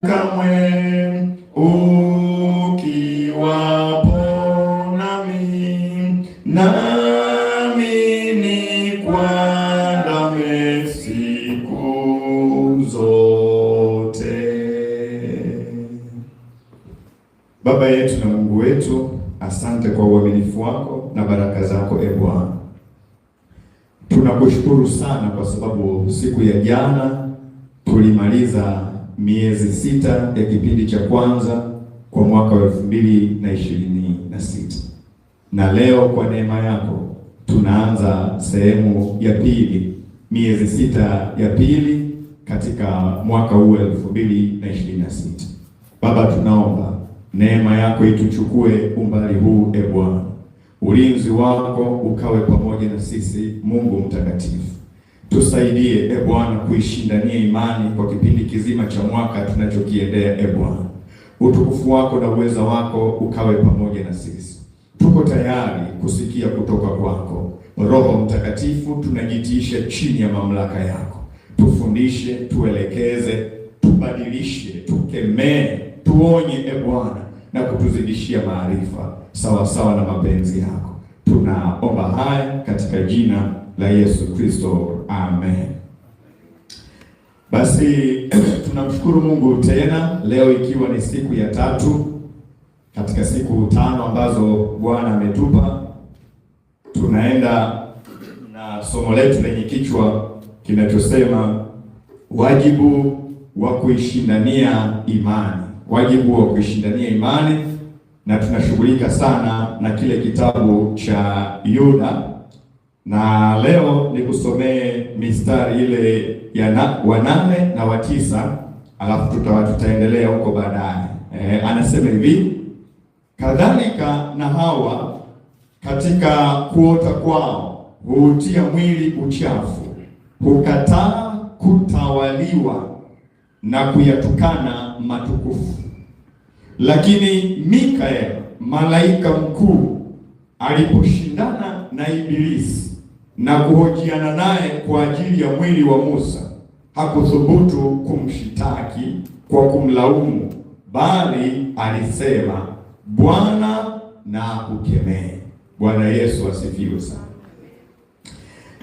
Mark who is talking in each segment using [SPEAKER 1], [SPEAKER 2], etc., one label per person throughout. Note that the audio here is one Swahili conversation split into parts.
[SPEAKER 1] kamwe ukiwapo nami nikuandame siku zote. Baba yetu na Mungu wetu, asante kwa uaminifu wako na baraka zako. Bwana, tunakushukuru sana kwa sababu siku ya jana tulimaliza miezi 6 ya kipindi cha kwanza kwa mwaka wa 2026, na leo kwa neema yako tunaanza sehemu ya pili, miezi 6 ya pili katika mwaka huu 2026. Baba, tunaomba neema yako ituchukue umbali huu. Bwana, ulinzi wako ukawe pamoja na sisi. Mungu mtakatifu, tusaidie Bwana kuishindania imani kwa kipindi kizima cha mwaka tunachokiendea. Bwana, utukufu wako na uweza wako ukawe pamoja na sisi. Tuko tayari kusikia kutoka kwako. Roho Mtakatifu, tunajitiisha chini ya mamlaka yako. Tufundishe, tuelekeze, tubadilishe, tukemee, tuonye Bwana, na kutuzidishia maarifa sawa sawa na mapenzi yako. Tunaomba haya katika jina la Yesu Kristo, amen. Basi tunamshukuru Mungu tena leo, ikiwa ni siku ya 3 katika siku 5 ambazo Bwana ametupa. Tunaenda na somo letu lenye kichwa kinachosema wajibu wa kuishindania imani. Wajibu wa kuishindania imani, na tunashughulika sana na kile kitabu cha Yuda, na leo nikusomee mistari ile ya wa 8 na wa 9, alafu tutaendelea huko baadaye. Anasema hivi: kadhalika na hawa katika kuota kwao huutia mwili uchafu, hukataa kutawaliwa na kuyatukana matukufu. Lakini Mikael, malaika mkuu, aliposhindana na Ibilisi na kuhojiana naye kwa ajili ya mwili wa Musa, hakuthubutu kumshitaki kwa kumlaumu, bali alisema, Bwana na akukemee. Bwana Yesu asifiwe sana.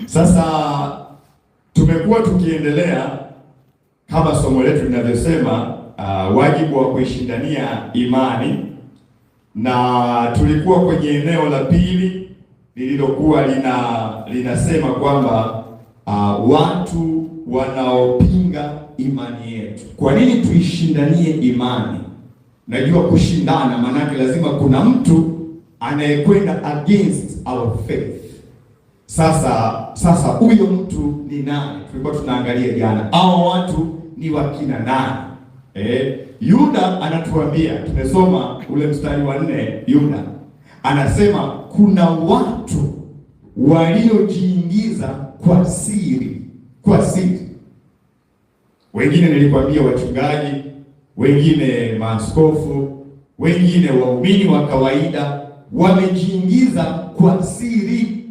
[SPEAKER 1] Sasa tumekuwa tukiendelea kama somo letu linavyosema, wajibu wa kuishindania imani, na tulikuwa kwenye eneo la pili lililokuwa linasema kwamba watu wanaopinga imani yetu. Kwa nini tuishindanie imani? Najua kushindana maana lazima kuna mtu anayekwenda against our faith. Sasa huyo mtu ni nani? Tulikuwa tunaangalia jana, hao watu ni wakina nani? Yuda anatuambia, tumesoma ule mstari wa 4. Yuda anasema kuna watu waliojiingiza kwa siri. Wengine nilikwambia wachungaji, wengine maaskofu, wengine waumini wa kawaida wamejiingiza kwa siri.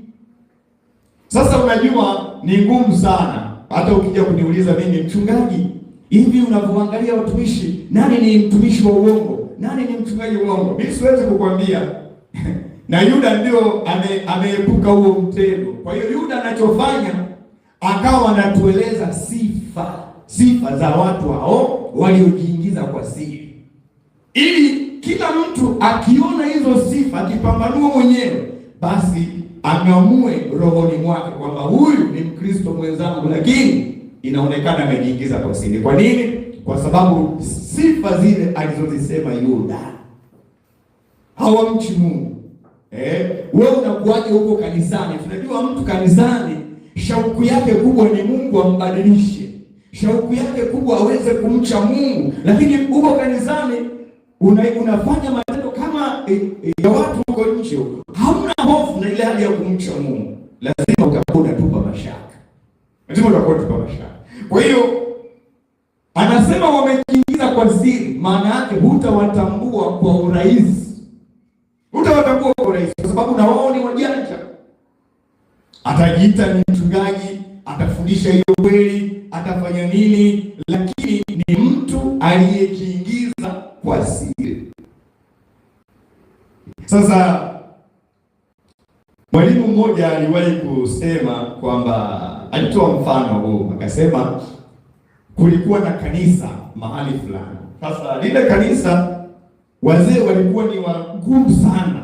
[SPEAKER 1] Sasa unajua ni ngumu sana, hata ukija kuniuliza mimi mchungaji, hivi unavyoangalia watumishi, nani ni mtumishi wa uongo, nani ni mchungaji wa uongo? Mimi siwezi kukwambia. Na Yuda ndio ameepuka huo mtego. Kwa hiyo Yuda anachofanya, akawa anatueleza sifa za watu hao waliojiingiza kwa siri, ili kila mtu akiona hizo sifa, akipambanua mwenyewe, basi angamue rohoni mwake kwamba huyu ni Mkristo mwenzangu, lakini inaonekana amejiingiza kwa siri. Kwa nini? Kwa sababu sifa zile alizozisema Yuda, hawamchi Mungu. Wewe unakuaje huko kanisani? Tunajua mtu kanisani shauku yake kubwa ni Mungu ambadilishe, shauku yake kubwa aweze kumcha Mungu, lakini huko kanisani unafanya matendo kama ya watu huko nje, hamna hofu na ile hali ya kumcha Mungu. Lazima utakuwa unatupa mashaka, Kwa hiyo anasema wamejiingiza kwa siri, maana yake hutawatambua kwa urahisi, kwa sababu na wao ni wajanja. Atajiita ni mchungaji, atafundisha hiyo kweli, atafanya nini, lakini ni mtu mtu aliyejiingiza kwa siri. Sasa mwalimu mmoja aliwahi kusema kwamba, alitoa mfano huu, akasema kulikuwa na kanisa mahali fulani. Sasa lile kanisa wazee walikuwa ni wagumu sana,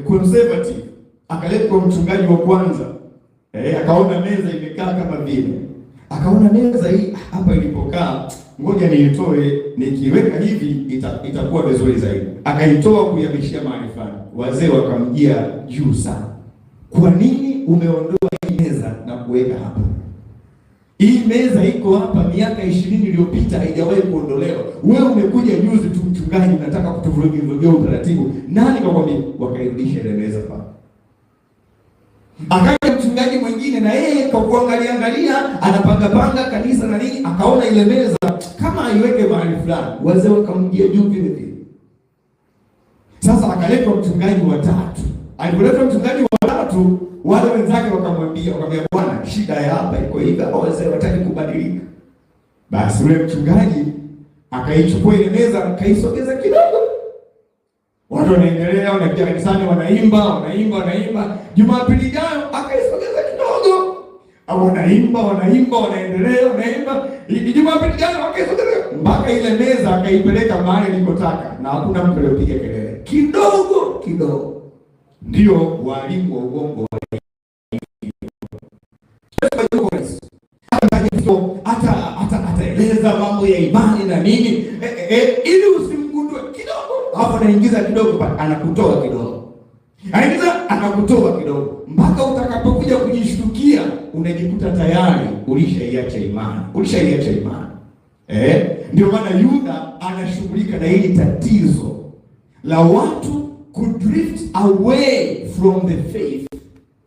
[SPEAKER 1] conservative. Akaletwa mchungaji wa kwanza, akaona meza imekaa kama vile, akaona meza hii hapa ilipokaa, ngoja niitoe, nikiweka hivi itakuwa vizuri zaidi. Akaitoa kuihamishia mahali fulani. Wazee wakamjia juu sana, kwa nini umeondoa hii meza na kuweka hapa? Hii meza iko hapa miaka 20 iliyopita, haijawahi kuondolewa. Wewe umekuja juzi tu mchungaji, unataka kutuvurugia utaratibu. Nani kakwambia? Wakairudisha ile meza pale. Akaja mchungaji mwingine, na yeye kwa kuangalia anapanga kanisa na nini, akaona ile meza kama aiweke mahali fulani. Wazee wakamjia juu vile vile. Sasa akaletwa mchungaji wa tatu. Alipoletwa mchungaji wa tatu, wale wenzake wakamwambia, bwana, shida ya hapa iko hivi, wazee wataki kubadilika. Basi yule mchungaji akaichukua ile meza, akaisogeza kidogo. Watu wanaendelea, wanakuja kanisani, wanaimba. Jumapili ijayo akaisogeza kidogo. Wanaimba, wanaendelea. Jumapili ijayo akaisogeza mpaka ile meza akaipeleka mahali alikotaka, na hakuna mtu aliyepiga kelele. Kidogo. Ndio walimu wa uongo ataeleza mambo ya imani na nini, ili usimgundue kidogo, hapo anaingiza kidogo, anakutoa kidogo, mpaka utakapokuja kujishtukia unajikuta tayari ulishaiacha imani. Ndio maana Yuda anashughulika na hili tatizo la watu kudrift away from the faith.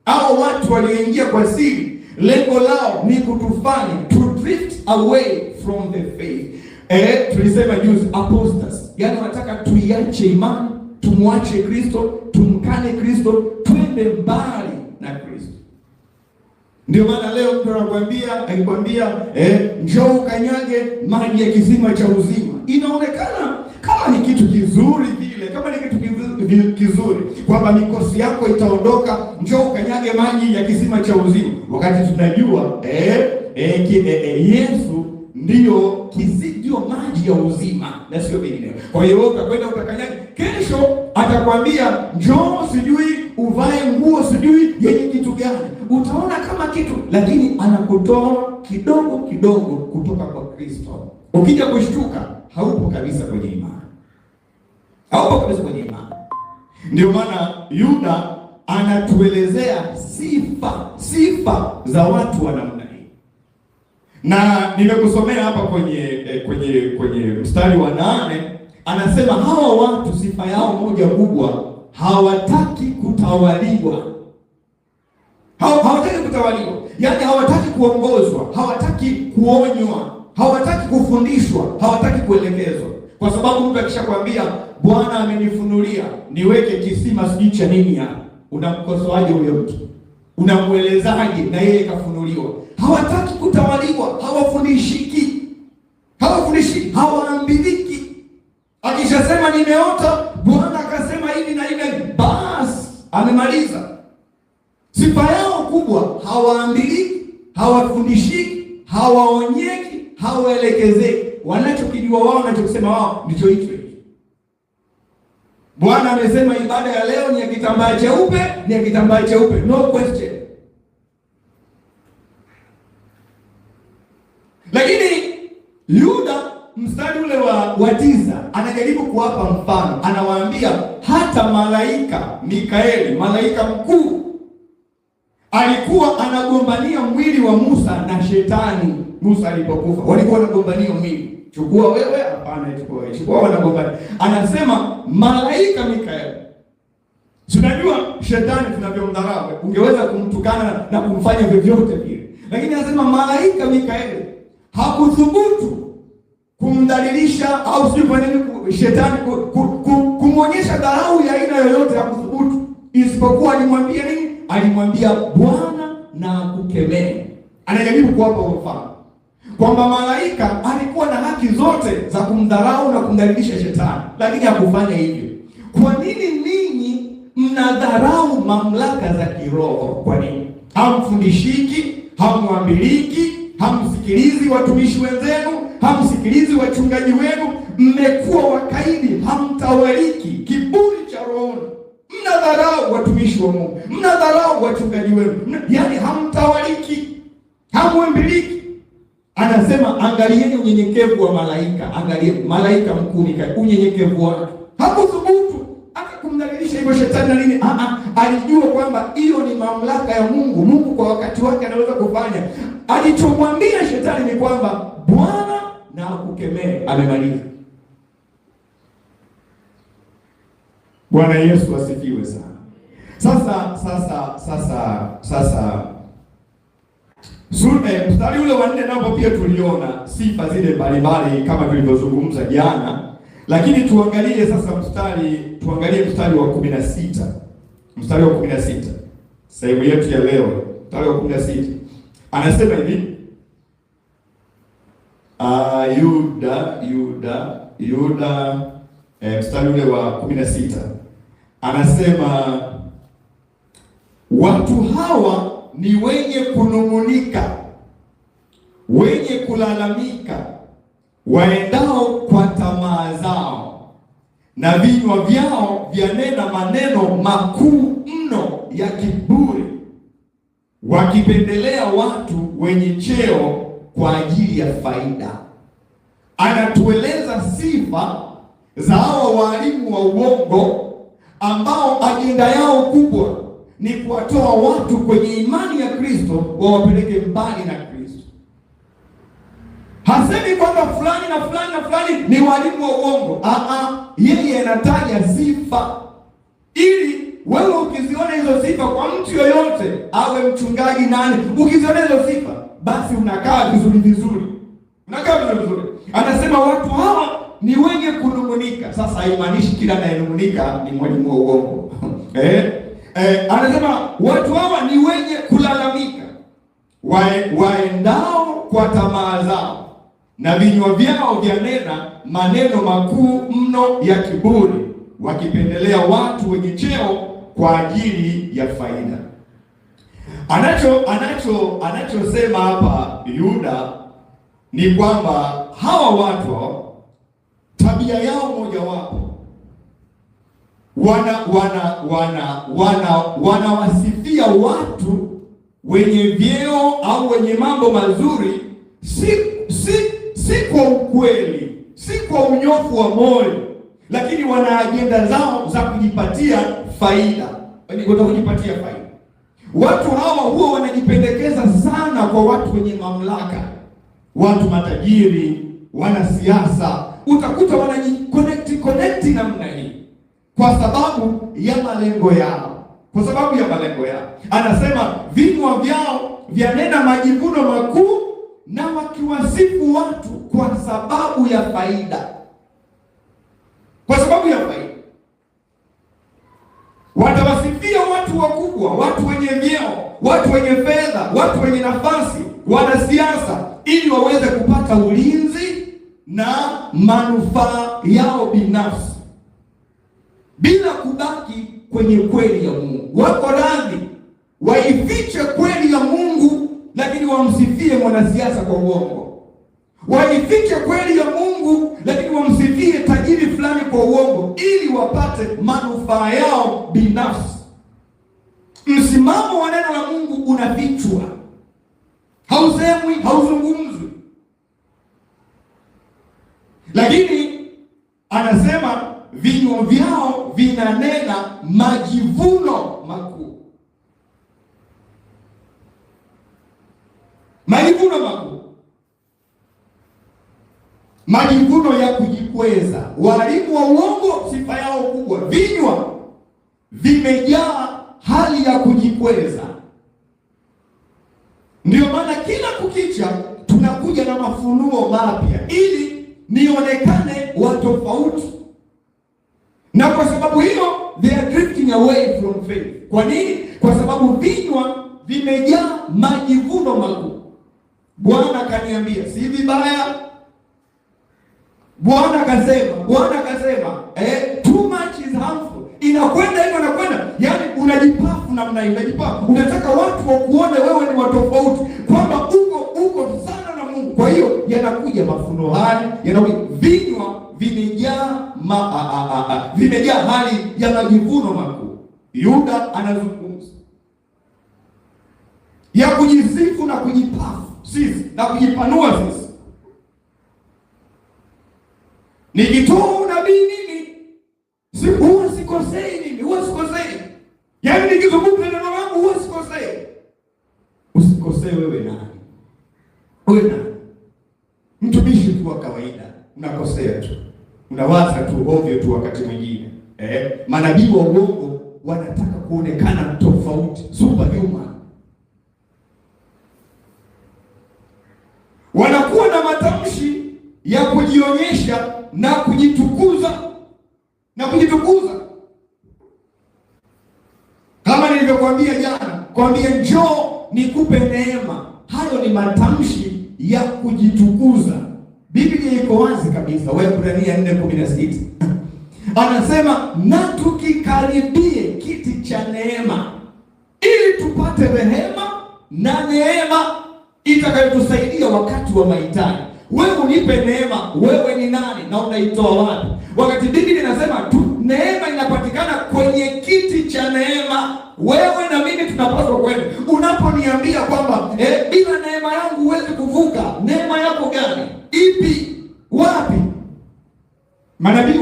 [SPEAKER 1] Hao watu walioingia kwa siri, lengo lao ni kutufanya to drift away from the faith. Tulisema juzi, apostasy, yaani wanataka tuiache imani, tumwache Kristo, tumkane Kristo, twende mbali na Kristo. Ndio maana leo mtu akikwambia njoo ukanyage maji ya kisima cha uzima, inaonekana kama ni kitu kizuri vile, kizuri kwamba mikosi yako itaondoka, njoo ukanyage maji ya kisima cha uzima, wakati tunajua Yesu ndio maji ya uzima na sio vinginevyo. Kwa hiyo wewe utakwenda utakanyage, kesho atakwambia njoo, sijui uvae nguo sijui yenye kitu gani, utaona kama kitu, lakini anakutoa kidogo kutoka kwa Kristo. Ukija kushtuka, haupo kabisa kwenye imani. Ndio maana Yuda anatuelezea sifa za watu wa namna hii, na nimekusomea hapa kwenye mstari wa 8. Anasema hawa watu sifa yao moja kubwa, hawataki kutawaliwa. Hawataki kutawaliwa, yaani hawataki kuongozwa, hawataki kuonywa, hawataki kufundishwa, hawataki kuelekezwa. Kwa sababu mtu akishakwambia Bwana amenifunulia niweke kisima sijui cha nini hapa, unamkosoaje huyo mtu? Unamuelezaje na yeye kafunuliwa? Hawataki kutawaliwa, hawafundishiki, hawaambiliki. Akishasema nimeota, Bwana akasema hivi na hivi, basi amemaliza. Sifa yao kubwa, hawaambiliki, hawafundishiki, hawaonyeki, hawaelekezeki. Wanachokijua wao, wanachokisema wao ndicho hicho. Bwana amesema ibada ya leo ni ya kitambaa cheupe, no question. Lakini Yuda mstari ule wa 9 anajaribu kuwapa mfano, anawaambia hata malaika Mikaeli, malaika mkuu, alikuwa anagombania mwili wa Musa na Shetani. Musa alipokufa walikuwa wanagombania mwili, chukua wewe, hapana chukua, wanagombania. Anasema malaika Mikaeli. Tunajua Shetani tunavyomdharau, ungeweza kumtukana na kumfanya vyovyote vile, lakini anasema malaika Mikaeli hakuthubutu kumdhalilisha au sijui kwa nini Shetani kumwonyesha dharau ya aina yoyote, hakuthubutu, isipokuwa alimwambia nini? Alimwambia Bwana na akukemee. Anajaribu kuwapa mfano kwamba malaika alikuwa na haki zote za kumdharau na kumdhalilisha shetani, lakini hakufanya hivyo. Kwa nini ninyi mnadharau mamlaka za kiroho? Kwa nini? Hamfundishiki, hamwambiliki, hamsikilizi watumishi wenzenu, hamsikilizi wachungaji wenu, mmekuwa wakaidi, hamtawaliki, kiburi cha rohoni. Mnadharau watumishi wa Mungu, mnadharau wachungaji wenu, yaani hamtawaliki, hamwambiliki. Anasema angalieni unyenyekevu wa malaika. Angalieni malaika mkuu Mikaeli, unyenyekevu wake. Hakuthubutu hata kumdhalilisha hivyo shetani na nini. Alijua kwamba hiyo ni mamlaka ya Mungu. Mungu kwa wakati wake anaweza kufanya. Alichomwambia shetani ni kwamba Bwana na akukemee. Amemaliza. Bwana Yesu asifiwe sana. Sasa mstari ule wa 4 napo pia tuliona sifa zile mbalimbali kama tulivyozungumza jana, lakini tuangalie mstari wa 16. Mstari wa 16. Sehemu yetu ya leo, mstari wa 16. Anasema hivi, Yuda mstari ule wa 16. Anasema watu hawa ni wenye kunung'unika, wenye kulalamika, waendao kwa tamaa zao, na vinywa vyao vyanena maneno makuu mno ya kiburi, wakipendelea watu wenye cheo kwa ajili ya faida. Anatueleza sifa za hao walimu wa uongo ambao ajenda yao kubwa ni kuwatoa watu kwenye imani ya Kristo wawapeleke mbali na Kristo. Hasemi kwamba fulani na fulani na fulani ni walimu wa uongo. Yeye anataja sifa ili wewe ukiziona hizo sifa kwa mtu yoyote, awe mchungaji nani, ukiziona hizo sifa basi unakaa vizuri. Anasema watu hawa ni wenye kunung'unika. Sasa haimaanishi kila anayenung'unika ni mwalimu wa uongo. Anasema watu hawa ni wenye kulalamika, waendao kwa tamaa zao, na vinywa vyao vyanena maneno makuu mno ya kiburi, wakipendelea watu wenye cheo kwa ajili ya faida. Anachosema hapa Yuda ni kwamba hawa watu tabia yao mojawapo wanawasifia watu wenye vyeo au wenye mambo mazuri, si kwa ukweli, si kwa unyofu wa moyo, lakini wana ajenda zao za kujipatia faida. Watu hawa huwa wanajipendekeza sana kwa watu wenye mamlaka, watu matajiri, wanasiasa. Utakuta wanajiconnect namna hii kwa sababu ya malengo yao. Anasema vinywa vyao vyanena majivuno makuu, na wakiwasifu watu kwa sababu ya faida. Watawasifia watu wakubwa, watu wenye vyeo, watu wenye fedha, watu wenye nafasi, wanasiasa, ili waweze kupata ulinzi na manufaa yao binafsi, bila kubaki kwenye kweli ya Mungu. Wako radhi waifiche kweli ya Mungu, lakini wamsifie mwanasiasa kwa uongo. Waifiche kweli ya Mungu, lakini wamsifie tajiri fulani kwa uongo, ili wapate manufaa yao binafsi. Msimamo wa neno la Mungu unafichwa, hausemwi, hauzungumzwi. Lakini anasema vinywa vyao vinanena majivuno makuu. Majivuno ya kujikweza. Walimu wa uongo sifa yao kubwa, vinywa vimejaa hali ya kujikweza. Ndio maana kila kukicha tunakuja na mafunuo mapya ili nionekane wa tofauti. Na kwa sababu hiyo they are drifting away from faith. Kwa nini? Kwa sababu vinywa vimejaa majivuno makuu. Bwana kaniambia si vibaya Bwana akasema, too much is harmful. Inakwenda hivyo, inakwenda, yaani unajipafu namna hiyo, unajipafu. Unataka watu wakuone wewe ni watofauti, kwamba uko sana na Mungu. Kwa hiyo yanakuja mafuno haya, yanakuja vinywa vimejaa hali ya majivuno makuu. Yuda anazungumza ya kujisifu na kujipafu sisi na kujipanua sisi. Nikitoa unabii mimi huwa sikosei yaani nikizungumza neno langu huwa sikosei. Usikosee wewe nani? Wewe nani? Mtumishi tu wa kawaida, unakosea tu, unawaza tu ovyo tu wakati mwingine. Manabii wa uongo wanataka kuonekana tofauti, superhuman. Wanakuwa na matamshi ya kujionyesha na kujitukuza kama nilivyokuambia jana, kwambia njoo nikupe neema. Hayo ni matamshi ya kujitukuza. Biblia iko wazi kabisa, Waebrania 4:16 anasema, na tukikaribie kiti cha neema ili tupate rehema na neema itakayotusaidia wakati wa mahitaji. Wewe unipe neema, wewe ni nani na unaitoa wapi? Wakati Biblia inasema tu neema inapatikana kwenye kiti cha neema, wewe na mimi tunapaswa kwenda. Unaponiambia kwamba bila neema yangu huwezi kuvuka, neema yako gani? Ipi? Wapi? Manabii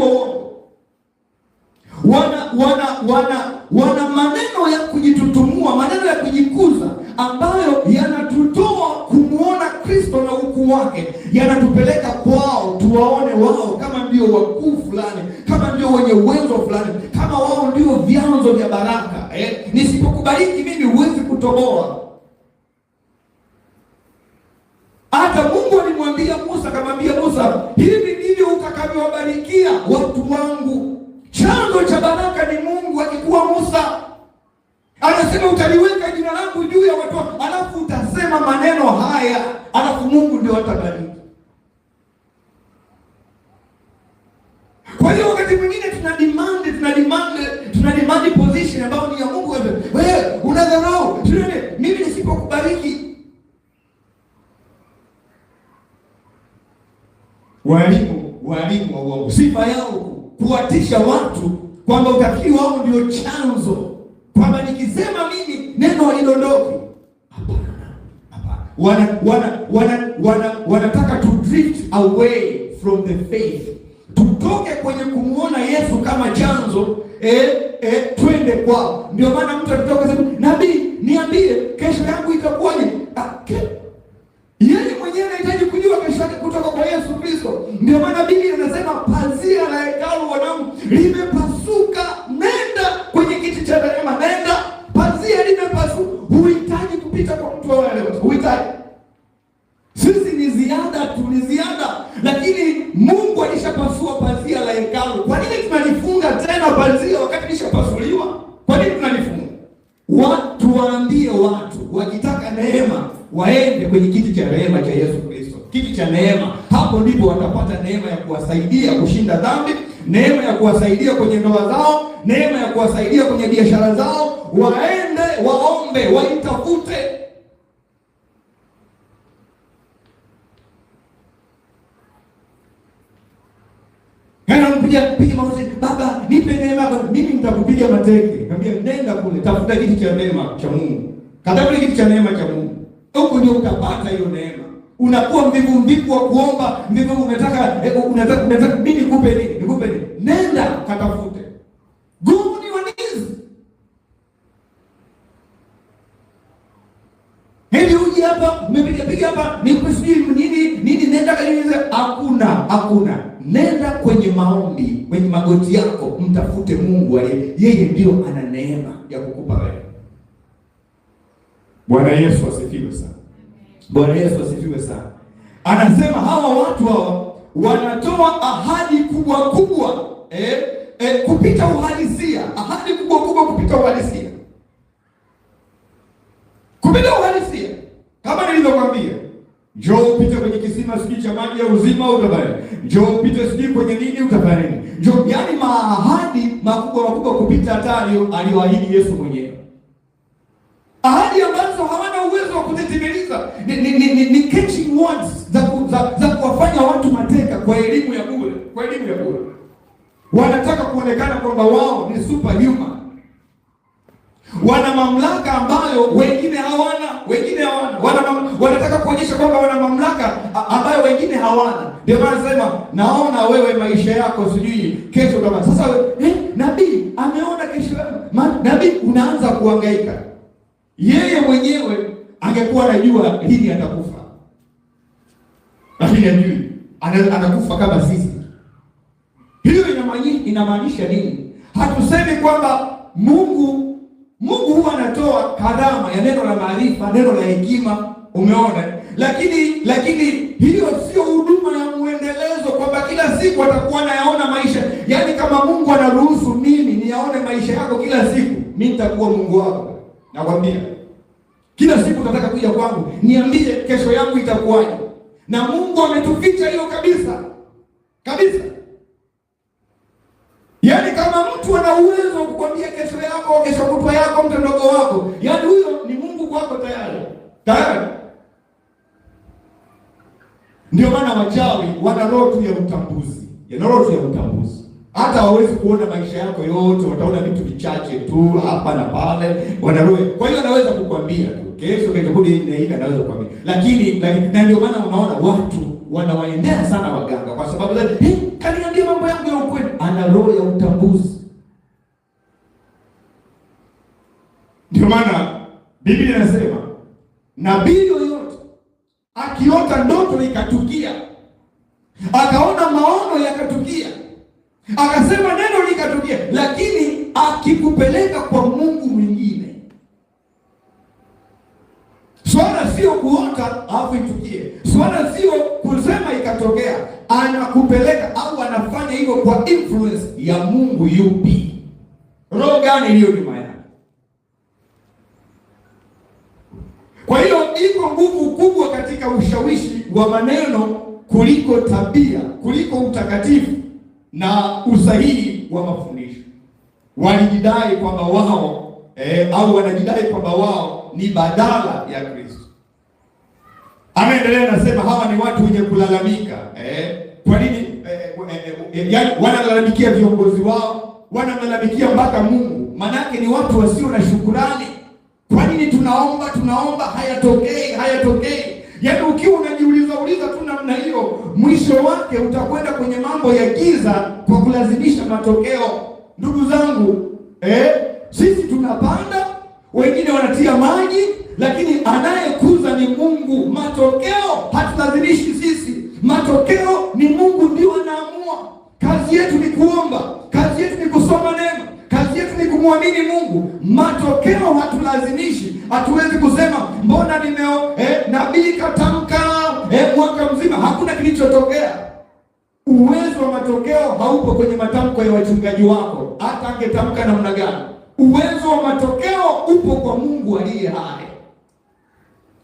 [SPEAKER 1] wana maneno ya kujitutumua, maneno ya kujikuza ambayo yanatutoa kumuona Kristo na ukuu wake, yanatupeleka kwao tuwaone wao kama ndio wakuu fulani, kama ndio wenye uwezo fulani, kama wao ndio vyanzo vya baraka. Nisipokubariki mimi huwezi kutoboa. Hata Mungu alimwambia Musa, akamwambia Musa, hivi ndivyo utakavyowabarikia watu wangu. Chanzo cha baraka ni Mungu. Akikuwa Musa anasema utaliweka jina langu juu ya watu, alafu utasema maneno haya, alafu Mungu ndio atabariki. Kwa hiyo wakati mwingine tuna demand position ambayo ni ya Mungu. Wewe unadharau, mimi nisipokubariki. Walimu wa uongo, sifa yao kuwatisha watu kwamba utafikiri wao ndio chanzo, kwamba nikisema mimi neno halidondoki. Hapana. Wanataka to drift away from the faith, tutoke kwenye kumuona Yesu kama chanzo, twende kwao. Ndio maana mtu atatoka sema, nabii niambie kesho yangu itakuwaje? Yeye mwenyewe anahitaji kujua kesho yake kutoka kwa Yesu Kristo. Ndio maana Biblia inasema pazia la hekalu wanangu limepasuka, nenda kwenye kiti cha rehema, nenda. Pazia limepasuka, huhitaji kupita kwa mtu wale, huhitaji. Sisi ni ziada, lakini Mungu alishapasua pazia la hekalu. Kwa nini tunalifunga tena pazia wakati lishapasuliwa? Kwa nini tunalifunga? Watu waambie watu wakitaka neema waende kwenye kiti cha rehema cha Yesu Kristo, kiti cha neema. Hapo ndipo watapata neema ya kuwasaidia kushinda dhambi, neema ya kuwasaidia kwenye ndoa zao, neema ya kuwasaidia kwenye biashara zao. Waende waombe, waitafute. Piga maozi, baba nipe neema, mimi nitakupiga mateke. Niambia nenda kule, tafuta kiti cha neema cha Mungu. Katafuta kiti cha neema cha Mungu. Huko ndio utapata hiyo neema. Unakuwa mvivu wa kuomba, unataka mimi nikupe nini? Nenda katafute. Go on your knees. Hebu uje hapa, umepiga hapa, nikusubiri nini nenda kaniulize. Hakuna. Nenda kwenye maombi, kwenye magoti yako, mtafute Mungu yeye ndio ana neema ya kukupa wewe. Bwana Yesu asifiwe sana. Anasema hawa watu wanatoa ahadi kubwa kupita uhalisia. Ahadi kubwa kupita uhalisia. Kama nilivyokuambia, Njoo upite kwenye kisima sijui cha maji ya uzima utafanya. Njoo upite sijui kwenye nini utafanya nini. Njoo, yaani maahadi makubwa kupita hata aliyoahidi Yesu mwenyewe. Ahadi ambazo hawana uwezo wa kuzitimiliza. Ni catching words za kuwafanya watu mateka kwa elimu ya bure, kwa elimu ya bure. Wanataka kuonekana kwamba wao ni superhuman. Wana mamlaka ambayo wengine hawana. Wanataka kuonyesha kwamba wana mamlaka ambayo wengine hawana. Ndio maana nasema naona wewe maisha yako sijui kesho kama. Sasa nabii ameona kesho. Nabii unaanza kuhangaika. Yeye mwenyewe angekuwa anajua lini atakufa. Lakini hajui. Anakufa kama sisi. Hiyo inamaanisha nini? Hatusemi kwamba Mungu huwa anatoa karama ya neno la maarifa, neno la hekima, umeona? Lakini hiyo sio huduma ya muendelezo kwamba kila siku atakuwa anayaona maisha. Yaani kama Mungu anaruhusu mimi niyaone maisha yako kila siku, mimi nitakuwa Mungu wako. Nakwambia. Kila siku unataka kuja kwangu, niambie kesho yangu itakuwaje. Na Mungu ametuficha hilo kabisa. Kabisa. Yaani kama mtu ana uwezo wa kukwambia kesho yako, kesho kutwa yako, mtondogo wako, yaani huyo ni Mungu kwako tayari. Tayari. Ndio maana wachawi wana roho tu ya utambuzi. Roho tu ya utambuzi. Hata hawawezi kuona maisha yako yote, wataona vitu vichache tu hapa na pale. Wana roho. Kwa hiyo anaweza kukwambia tu kesho kitakuja ile anaweza kukwambia. Lakini na ndio maana unaona watu wanawaendea sana waganga kwa sababu kaniambia mambo yangu ya ukweli. Ana roho ya utambuzi. Ndio maana Biblia inasema nabii yoyote akiota ndoto ikatukia, akaona maono yakatukia, akasema neno likatukia, lakini akikupeleka kwa Mungu mwingine. Swala sio kuota alafu itukie. Swala sio kusema ikatokea. Anakupeleka au anafanya hivyo kwa influence ya Mungu yupi? Roho gani iliyo nyuma yake? Kwa hiyo iko nguvu kubwa katika ushawishi wa maneno kuliko tabia, kuliko utakatifu na usahihi wa mafundisho. Walijidai kwamba wao au wanajidai kwamba wao ni badala ya Kristo. Anaendelea nasema hawa ni watu wenye kulalamika. Kwa nini? Yaani wanalalamikia viongozi wao, wanalalamikia mpaka Mungu. Manake ni watu wasio na shukrani. Kwa nini tunaomba hayatokei? Yaani ukiwa unajiuliza tu namna hiyo, mwisho wake utakwenda kwenye mambo ya giza kwa kulazimisha matokeo. Ndugu zangu, sisi tunapanda, wengine wanatia maji, lakini anayekuza ni Mungu. Matokeo hatulazimishi sisi. Matokeo ni Mungu ndio anaamua. Kazi yetu ni kuomba, kazi yetu ni kusoma neno, kazi yetu ni kumwamini Mungu. Matokeo hatulazimishi. Hatuwezi kusema mbona nabii katamka mwaka mzima hakuna kilichotokea. Uwezo wa matokeo haupo kwenye matamko ya wachungaji wako, hata angetamka namna gani. Uwezo wa matokeo upo kwa Mungu aliye hai.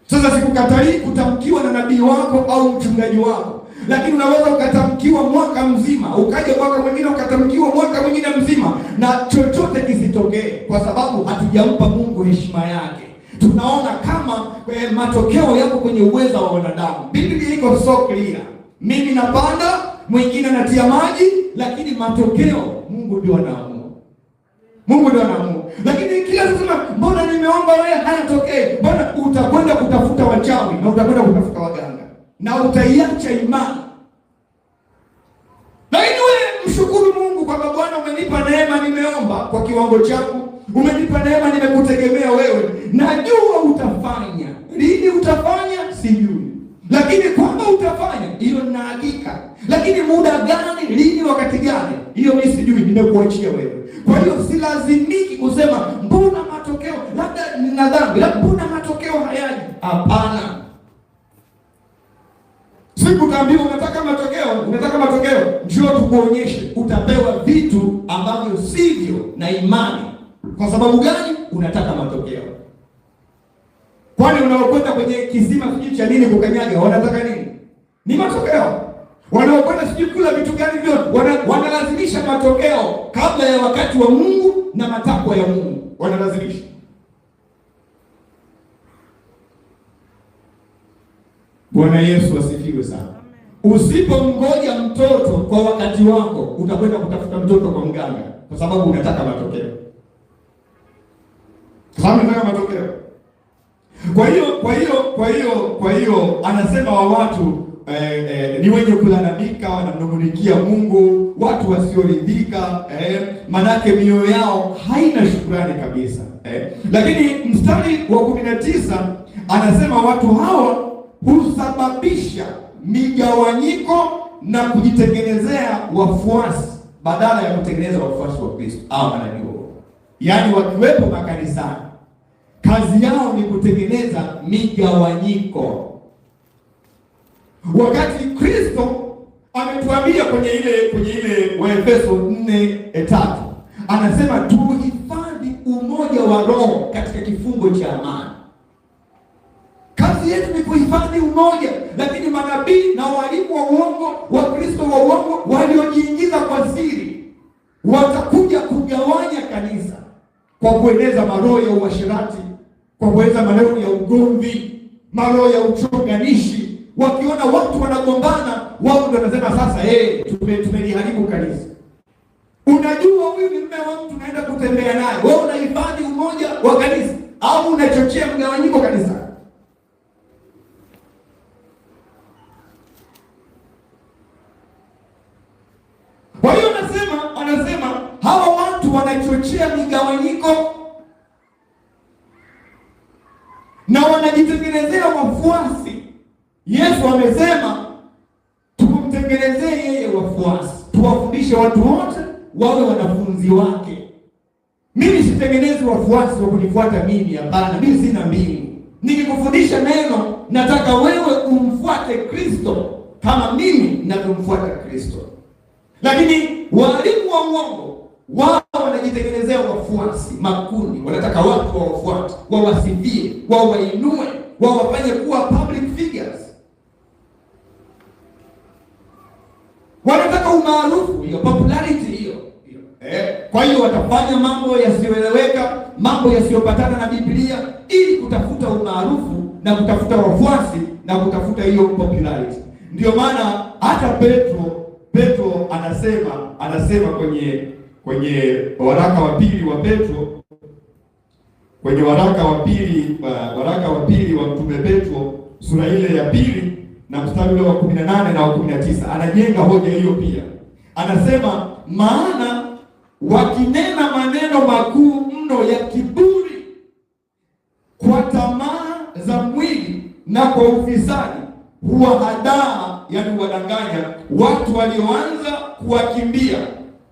[SPEAKER 1] Sasa sikukatalii kutamkiwa na nabii wako au mchungaji wako, lakini unaweza ukatamkiwa mwaka mzima, ukaja mwaka mwingine ukatamkiwa mwaka mwingine mzima, na chochote kisitokee, kwa sababu hatujampa Mungu heshima yake. Tunaona kama matokeo yako kwenye uwezo wa wanadamu. Biblia iko so clear. Mimi napanda, mwingine anatia maji, lakini matokeo Mungu ndio anaamua. Mungu ndio anaamua. Lakini kila sema mbona nimeomba wewe hayatokei? Mbona utakwenda kutafuta wachawi na utakwenda kutafuta waganga na utaiacha imani. Lakini wewe mshukuru Mungu kwamba Bwana umenipa neema, nimeomba kwa kiwango changu. Umenipa neema, nimekutegemea wewe. Najua utafanya. Lini utafanya? Sijui. Lakini kwamba utafanya, hiyo nina hakika. Lakini muda gani, lini, wakati gani, hiyo mimi sijui, nimekuachia wewe. Kwa hiyo silazimiki kusema mbona matokeo, labda nina dhambi, labda mbona matokeo hayaji. Hapana. Siku utaambiwa unataka matokeo, njoo tukuonyeshe. Utapewa vitu ambavyo sivyo na imani. Kwa sababu gani? Unataka matokeo. Kwani unaokwenda kwenye kisima sijui cha nini kukanyaga, wanataka nini? Ni matokeo. Wanaokwenda sijui kula vitu gani vyote, wanalazimisha matokeo kabla ya wakati wa Mungu na matakwa ya Mungu. Wanalazimisha. Bwana Yesu asifiwe sana. Usipomngoja mtoto kwa wakati wako, utakwenda kutafuta mtoto kwa mganga kwa sababu unataka matokeo. Kama unataka matokeo. Kwa hiyo anasema wa watu ni wenye kulalamika, wanamnungunikia Mungu, watu wasioridhika, manake mioyo yao haina shukrani kabisa. Lakini mstari wa 19 anasema watu hawa husababisha migawanyiko na kujitengenezea wafuasi badala ya kutengeneza wafuasi wa Kristo. Yaani wakiwepo makanisani, kazi yao ni kutengeneza migawanyiko. Wakati Kristo ametuambia kwenye ile Waefeso 4:3 anasema tuhifadhi umoja wa roho katika kifungo cha amani. Kazi yetu ni kuhifadhi umoja, lakini manabii na walimu wa uongo, wa Kristo wa uongo waliojiingiza kwa siri watakuja kugawanya kanisa kwa kueneza maroho ya uasherati, kwa kueneza maroho ya ugomvi, maroho ya uchonganishi. Wakiona watu wanagombana, wao ndio wanasema sasa tumeliharibu kanisa. Unajua huyu ni mume wa mtu naenda kutembea naye. Wewe unahifadhi umoja wa kanisa au unachochea mgawanyiko kanisa? Kwa hiyo anasema hawa watu wanachochea migawanyiko na wanajitengenezea wafuasi. Yesu amesema tumtengenezee yeye wafuasi, tuwafundishe watu wote wawe wanafunzi wake. Mimi sitengenezi wafuasi wa kunifuata mimi, hapana. Mimi sina mimi. Nikikufundisha neno, nataka wewe umfuate Kristo kama mimi ninavyomfuata Kristo. Lakini walimu wa uongo wao wanajitengenezea wafuasi, makundi. Wanataka watu wawafuate, wawasifie, wawainue, wawafanye kuwa public figures. Wanataka umaarufu, hiyo popularity hiyo. Kwa hiyo watafanya mambo yasiyoeleweka, mambo yasiyopatana na Biblia ili kutafuta umaarufu na kutafuta wafuasi na kutafuta hiyo popularity. Ndio maana hata Petro anasema kwenye waraka wa pili wa Petro, kwenye waraka wa pili wa Mtume Petro sura ile ya 2 na mstari ule wa 18 na wa 19 anajenga hoja hiyo pia. Anasema maana wakinena maneno makuu mno ya kiburi kwa tamaa za mwili na kwa ufisadi huwahadaa, yani wadanganya watu walioanza kuwakimbia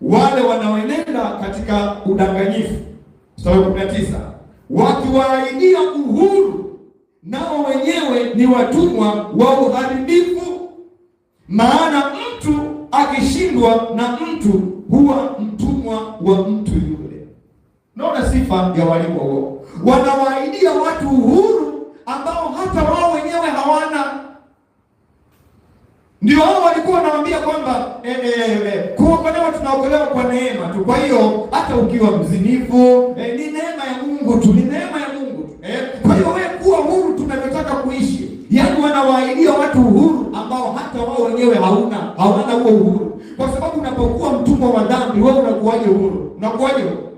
[SPEAKER 1] wale wanaoenenda katika udanganyifu. Mstari wa 19 wakiwaahidia uhuru, nao wenyewe ni watumwa wa uharibifu. Maana mtu akishindwa na mtu huwa mtumwa wa mtu yule. Naona sifa ya walimu wao, wanawaahidia watu uhuru ambao hata wao wenyewe hawana. Ndio wao walikuwa wanawaambia kwamba kuokolewa tunaokolewa kwa neema tu. Kwa hiyo hata ukiwa mzinifu ni neema ya Mungu tu, ni neema ya Mungu tu. Kwa hiyo wewe kuwa huru tunavyotaka kuishi. Yaani wanawaahidia watu uhuru ambao hata wao wenyewe hawana huo uhuru. Kwa sababu unapokuwa mtumwa wa dhambi, wewe unakuwaje huru? Unakuwaje huru?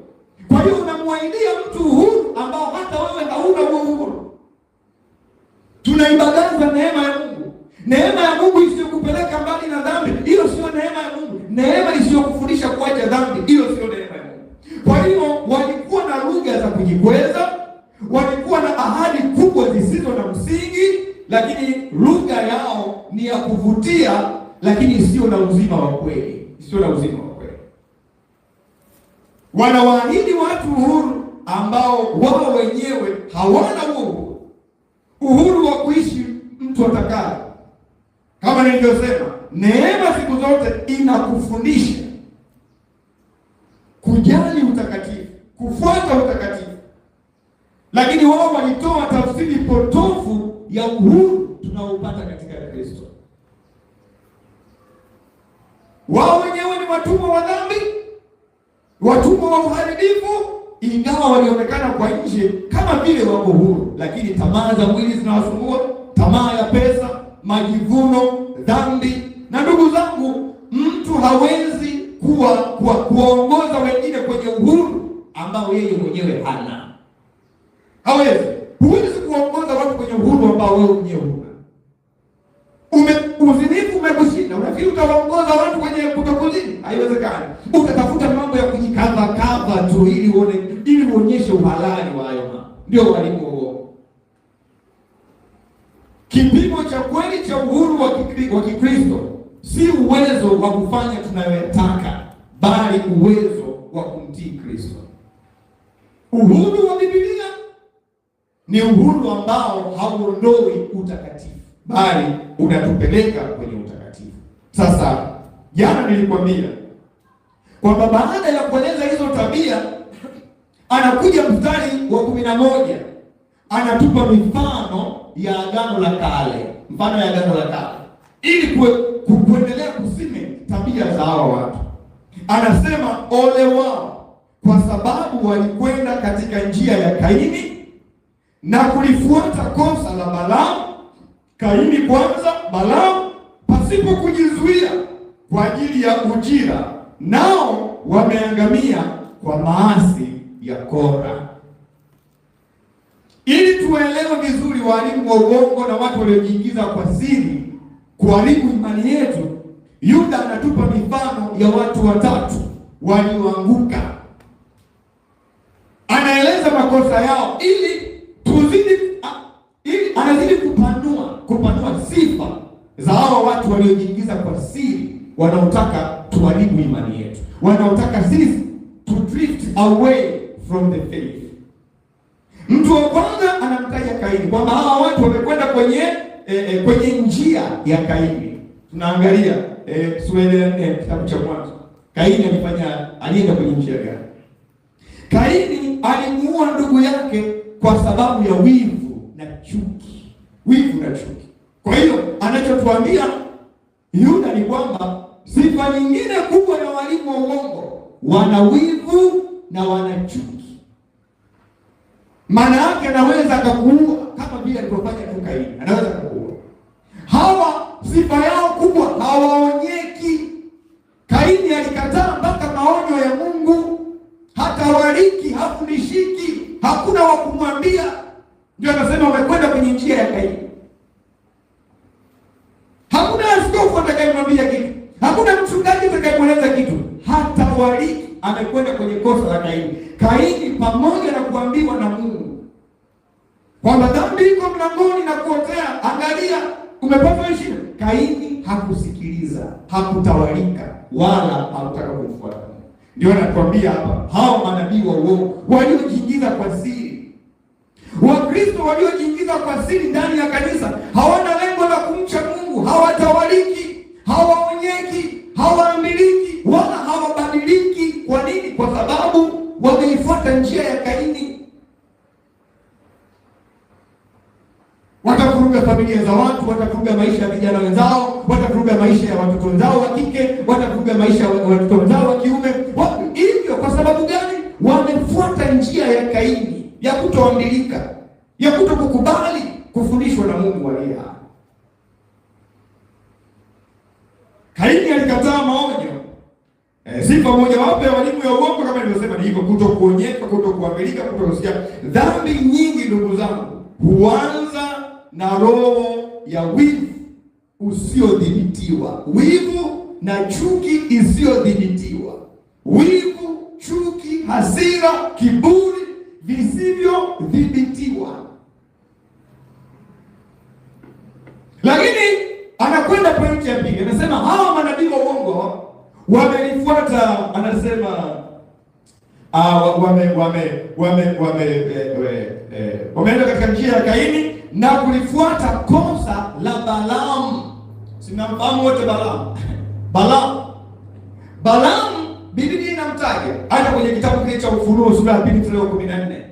[SPEAKER 1] Kwa hiyo unamwahidia mtu uhuru ambao hata wewe hauna huo uhuru. Tunaibagaza neema ya Mungu. Neema ya Mungu isiyokupeleka mbali na dhambi, hiyo sio neema ya Mungu. Neema isiyokufundisha kuacha dhambi, hiyo sio neema ya Mungu. Kwa hiyo walikuwa na lugha za kujikweza, walikuwa na ahadi kubwa zisizo na msingi, lakini lugha yao ni ya kuvutia, lakini sio na uzima wa kweli, sio na uzima wa kweli. Wanawaahidi watu uhuru ambao wao wenyewe hawana huo uhuru wa kuishi mtu atakaye. Kama nilivyosema, neema siku zote inakufundisha kujali utakatifu, kufuata utakatifu. lakini wao walitoa tafsiri potofu ya uhuru tunaoupata katika Kristo. Wao wenyewe ni watumwa wa dhambi, watumwa wa uharibifu, ingawa walionekana kwa nje kama vile wako huru, lakini tamaa za mwili zinawasumbua, tamaa ya pesa, majivuno, dhambi. Na ndugu zangu, mtu hawezi kuwaongoza wengine kwenye uhuru ambao yeye mwenyewe hana. Hawezi. Huwezi kuongoza watu kwenye uhuru ambao wewe mwenyewe huna. Uzinifu umekushinda, unafikiri utawaongoza watu kwenye kutokuzini? Haiwezekani. Utatafuta mambo ya kujikava tu ili uonyeshe uhalali wa hayo mambo. Ndio walimu huo. Kipimo cha kweli cha uhuru wa Kikristo si uwezo wa kufanya tunayotaka, bali uwezo wa kumtii Kristo. Uhuru wa Biblia ni uhuru ambao hauondoi utakatifu, bali unatupeleka kwenye utakatifu. Sasa jana nilikwambia kwamba baada ya kueleza hizo tabia, anakuja mstari wa 11 anatupa mifano ya Agano la Kale, mfano ya Agano la Kale, ili kuendelea kusime tabia za hao watu. Anasema ole wao, kwa sababu walikwenda katika njia ya Kaini na kulifuata kosa la Balaamu. Kaini kwanza, Balaamu pasipo kujizuia kwa ajili ya ujira, nao wameangamia kwa maasi ya Kora. Ili tuelewe vizuri walimu wa uongo na watu waliojiingiza kwa siri kuharibu imani yetu, Yuda anatupa mifano ya watu watatu walioanguka. Anaeleza makosa yao ili anazidi kupanua sifa za hao watu waliojiingiza kwa siri, wanaotaka tuharibu imani yetu, wanaotaka sisi to drift away from the faith. Mtu wa kwanza anamtaja Kaini, kwamba hawa watu wamekwenda kwenye njia ya Kaini. Tunaangalia sura ya 4 kitabu cha Mwanzo. Kaini alienda kwenye njia gani? Kaini alimuua ndugu yake kwa sababu ya wivu na chuki. Wivu na chuki. Kwa hiyo anachotuambia Yuda ni kwamba sifa nyingine kubwa ya walimu wa uongo, wana wivu na wana chuki. Maana yake anaweza akakuua kama vile alivyofanya tu Kaini. Anaweza akakuua. Hawa sifa yao kubwa, hawaonyeki. Kaini alikataa mpaka maonyo ya Mungu, hatawariki, hafundishiki, hakuna wa kumwambia. Ndio anasema wamekwenda kwenye njia ya Kaini. Hakuna askofu atakayemwambia kitu, hakuna mchungaji atakayemweleza kitu, hatawariki. Amekwenda kwenye kosa la Kaini. Kaini pamoja na kuambiwa na Mungu kwamba dhambi iko mlangoni na kuotea, angalia umepata shida, Kaini hakusikiliza, hakutawalika, wala hakutaka kumfuata. Ndio anatuambia hapa, hao manabii wa uongo waliojiingiza kwa siri, Wakristo waliojiingiza kwa siri ndani ya kanisa, hawana lengo la kumcha Mungu, hawatawaliki, hawaonyeki, hawaamiliki, wala hawabadiliki. Kwa nini? Kwa sababu wameifuata njia ya Kaini. Watavuruga familia za watu, watavuruga maisha ya vijana wenzao, watavuruga maisha ya watoto wenzao wa kike, watavuruga maisha ya watoto wenzao wa kiume. Hivyo kwa sababu gani? Wamefuata njia ya Kaini, ya kutoamilika, ya kutokukubali kufundishwa na Mungu aliye hai. Kaini alikataa maonyo. Sifa moja wapo ya walimu ya uongo kama nilivyosema ni hivyo, kutokuonyeka, kutokuamilika, kutokusikia. Dhambi nyingi ndugu zangu huanza na roho ya wivu usiodhibitiwa, wivu na chuki isiyodhibitiwa, wivu, chuki, hasira, kiburi visivyodhibitiwa. Lakini anakwenda pointi ya pili, anasema hawa manabii wa uongo wamelifuata, anasema wameenda katika njia ya Kaini na kulifuata kosa la Balaamu. Sinamfahamu wote Balaamu Biblia inamtaja hata kwenye kitabu kile cha Ufunuo sura ya 2 14.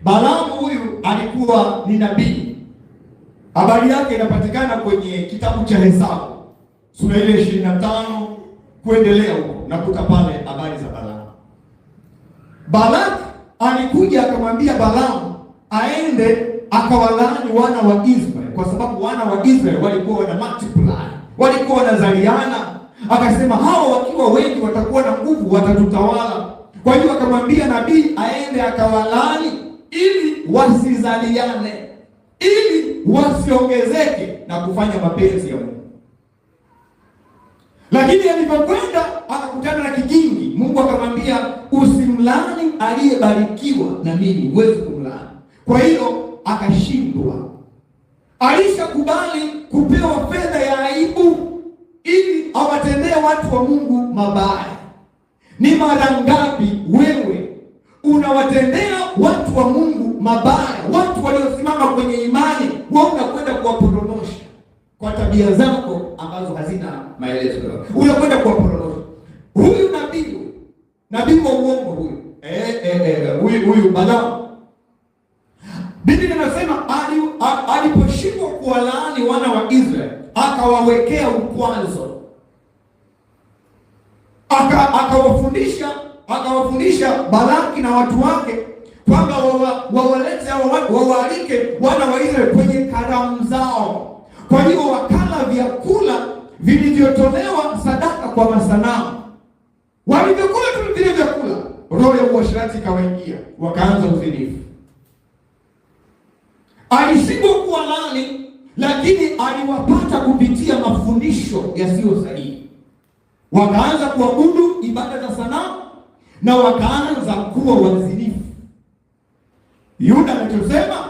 [SPEAKER 1] Balaamu huyu alikuwa ni nabii. Habari yake inapatikana kwenye kitabu cha Hesabu sura ile 25 kuendelea huko, nakuta pale habari za Balaamu. Balak alikuja akamwambia Balaamu aende akawalaani wana wa Israeli, kwa sababu wana wa Israeli walikuwa wana multiply, walikuwa wanazaliana. Akasema hao wakiwa wengi watakuwa na nguvu, watatutawala. Kwa hiyo akamwambia nabii aende akawalaani ili wasizaliane, ili wasiongezeke na kufanya mapenzi ya Mungu. Lakini alipokwenda akakutana na kijingi. Mungu akamwambia usimlaani aliyebarikiwa na mimi, huwezi kumlaani. Kwa hiyo akashindwa. Alishakubali kupewa fedha ya aibu ili awatendee watu wa Mungu mabaya. Ni mara ngapi wewe unawatendea watu wa Mungu mabaya, watu waliosimama kwenye imani, wewe unakwenda kuwaporomosha kwa tabia zako ambazo hazina maelezo. Unakwenda kuwaporomosha. Huyu nabii wa uongo huyu Balaamu, Biblia inasema aliposhindwa kuwalaani wana wa Israeli, akawawekea ukwazo, akawafundisha Balaki na watu wake kwamba wawaalike wana wa Israeli kwenye karamu zao. Kwa hiyo wakala vyakula vilivyotolewa sadaka kwa masanamu. Walivyokula tu vile vyakula, roho ya uasherati ikawaingia, wakaanza uzinifu. Alishindwa kuwalaani, lakini aliwapata kupitia mafundisho yasiyo sahihi. Wakaanza kuabudu ibada za sanamu na wakaanza kuwa wazinifu. Yuda anachosema,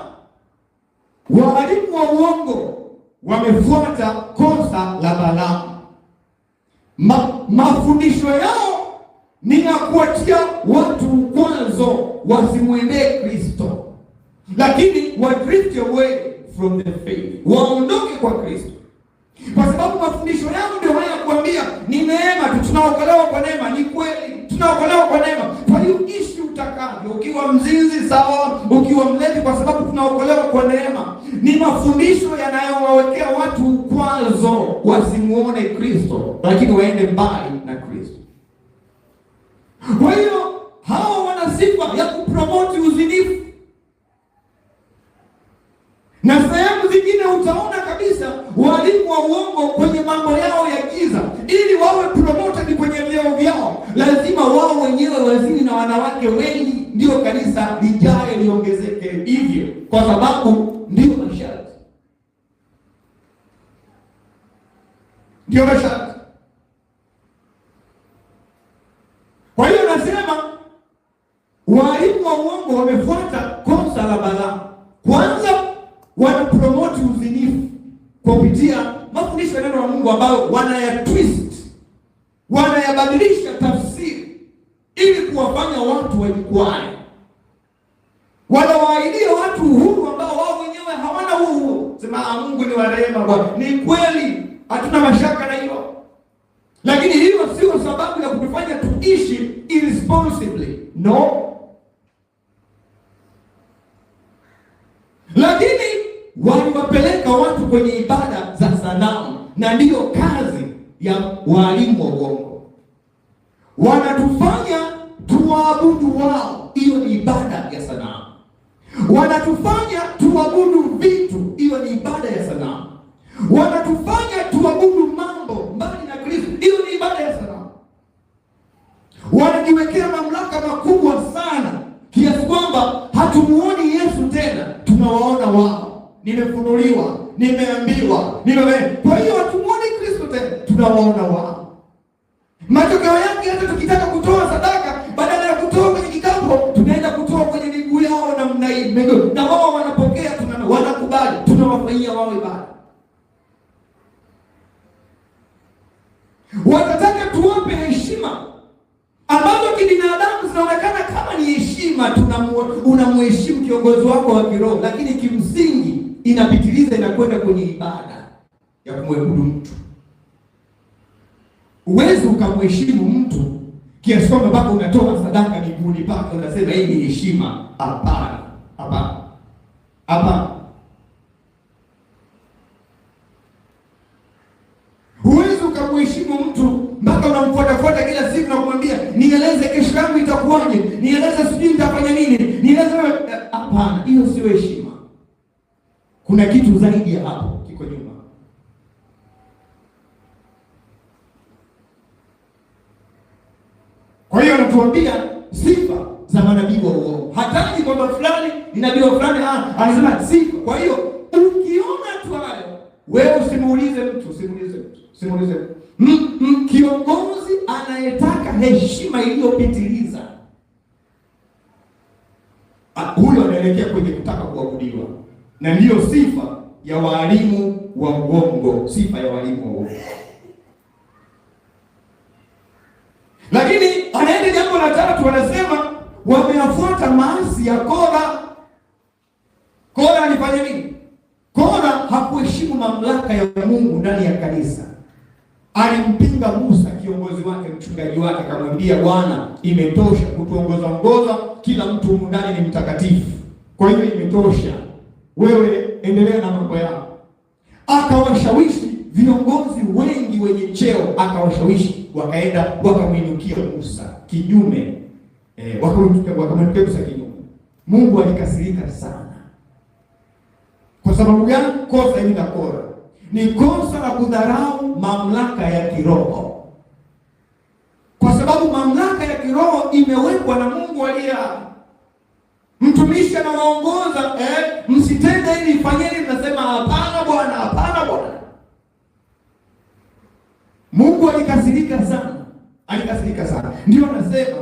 [SPEAKER 1] walimu wa uongo wamefuata kosa la Balaamu. Mafundisho yao ni ya kuachia watu kwanzo wasimwendee Kristo, lakini wa drift away from the faith, waondoke kwa Kristo. Kwa sababu mafundisho yao ndio haya kuambia ni neema tu, tunaokolewa kwa neema. Ni kweli tunaokolewa kwa neema. Kwa hiyo ishi utakavyo, ukiwa mzinzi sawa, ukiwa mlevi, kwa sababu tunaokolewa kwa neema. Ni mafundisho yanayowawekea watu ukwazo wasimuone Kristo, lakini waende mbali na Kristo. Kwa hiyo hao wana sifa ya kupromote uzinifu. Na sehemu zingine utaona kabisa walimu wa uongo kwenye mambo yao ya giza, ili wawe promoted kwenye vyeo vyao, lazima wao wenyewe wazini na wanawake wengi, ndio kanisa lijae liongezeke hivyo, kwa sababu ndio masharti. Ndio masharti. Kwa hiyo nasema walimu wa uongo wamefuata kosa la Balaamu. Kwanza wanapromote uzinifu kupitia mafundisho ya neno la Mungu ambayo wanayatwist, wanayabadilisha tafsiri ili kuwafanya watu wajikwae. Wanawaahidia watu uhuru ambao wao wenyewe hawana uhuru. Sema Mungu ni wa rehema Bwana. Ni kweli, hatuna mashaka na hilo. Lakini hiyo sio sababu ya kutufanya tuishi irresponsibly. No. Lakini waliwapeleka watu kwenye ibada za sanamu, na ndiyo kazi ya walimu wa uongo. Wanatufanya tuwaabudu wao, hiyo ni ibada ya sanamu. Wanatufanya tuabudu vitu, hiyo ni ibada ya sanamu. Wanatufanya tuabudu mambo mbali na Kristo, hiyo ni ibada ya sanamu. Wanajiwekea mamlaka makubwa sana kiasi kwamba hatumuoni Yesu tena, tunawaona wao. Nimefunuliwa, nimeambiwa, kwa hiyo hatumuoni Kristo tena, tunawaona wao. Matokeo yake hata tukitaka kutoa sadaka, badala ya kutoa kwenye kikapu, tunaenda kutoa kwenye miguu yao namna hii, na wao wanapokea, wanakubali, tunawafanyia wao ibada. Watataka tuwape heshima ambazo kibinadamu zinaonekana kama ni heshima, unamheshimu kiongozi wako wa kiroho, lakini kimsingi inapitiliza, inakwenda kwenye ibada ya kumwabudu mtu. Uwezi ukamheshimu mtu kiasi kwamba mpaka unatoa sadaka miguuni pake unasema hii ni heshima. Hapana. Hapana. Hapana. Huwezi ukamheshimu mtu mpaka unamfuatafuata kila siku na kumwambia nieleze kesho yangu itakuwaje, nieleze sijui nitafanya nini, nieleze. Hapana, hiyo sio heshima. Kuna kitu zaidi ya hapo kiko nyuma. Kwa hiyo anatuambia sifa za manabii wa uongo. Hataji kwamba fulani ni nabii wa fulani, anasema sifa. Kwa hiyo ukiona tu hayo, wewe usimuulize mtu. Kiongozi anayetaka heshima iliyopitiliza, huyo anaelekea kwenye kutaka kuabudiwa, na ndiyo sifa ya walimu wa uongo. Sifa ya walimu wa uongo. Lakini anaenda jambo la tatu, wanasema wameyafuata maasi ya Kora. Kora alifanya nini? Kora hakuheshimu mamlaka ya Mungu ndani ya kanisa. Alimpinga Musa, kiongozi wake, mchungaji wake, akamwambia Bwana, imetosha kutuongoza, kila mtu humu ndani ni mtakatifu. Kwa hiyo imetosha, wewe endelea na mambo yako. Akawashawishi viongozi wengi wenye cheo, akawashawishi wakaenda wakamwinukia Musa kinyume, wakamwinukia Musa kinyume. Mungu alikasirika sana. Kwa sababu gani? Kosa hili la Kora ni kosa la kudharau mamlaka ya kiroho, kwa sababu mamlaka ya kiroho imewekwa na Mungu aliye hai. Mtumishi anawaongoza, msitende hili, fanyeni, mnasema hapana Bwana, hapana Bwana. Mungu alikasirika sana. Ndio nasema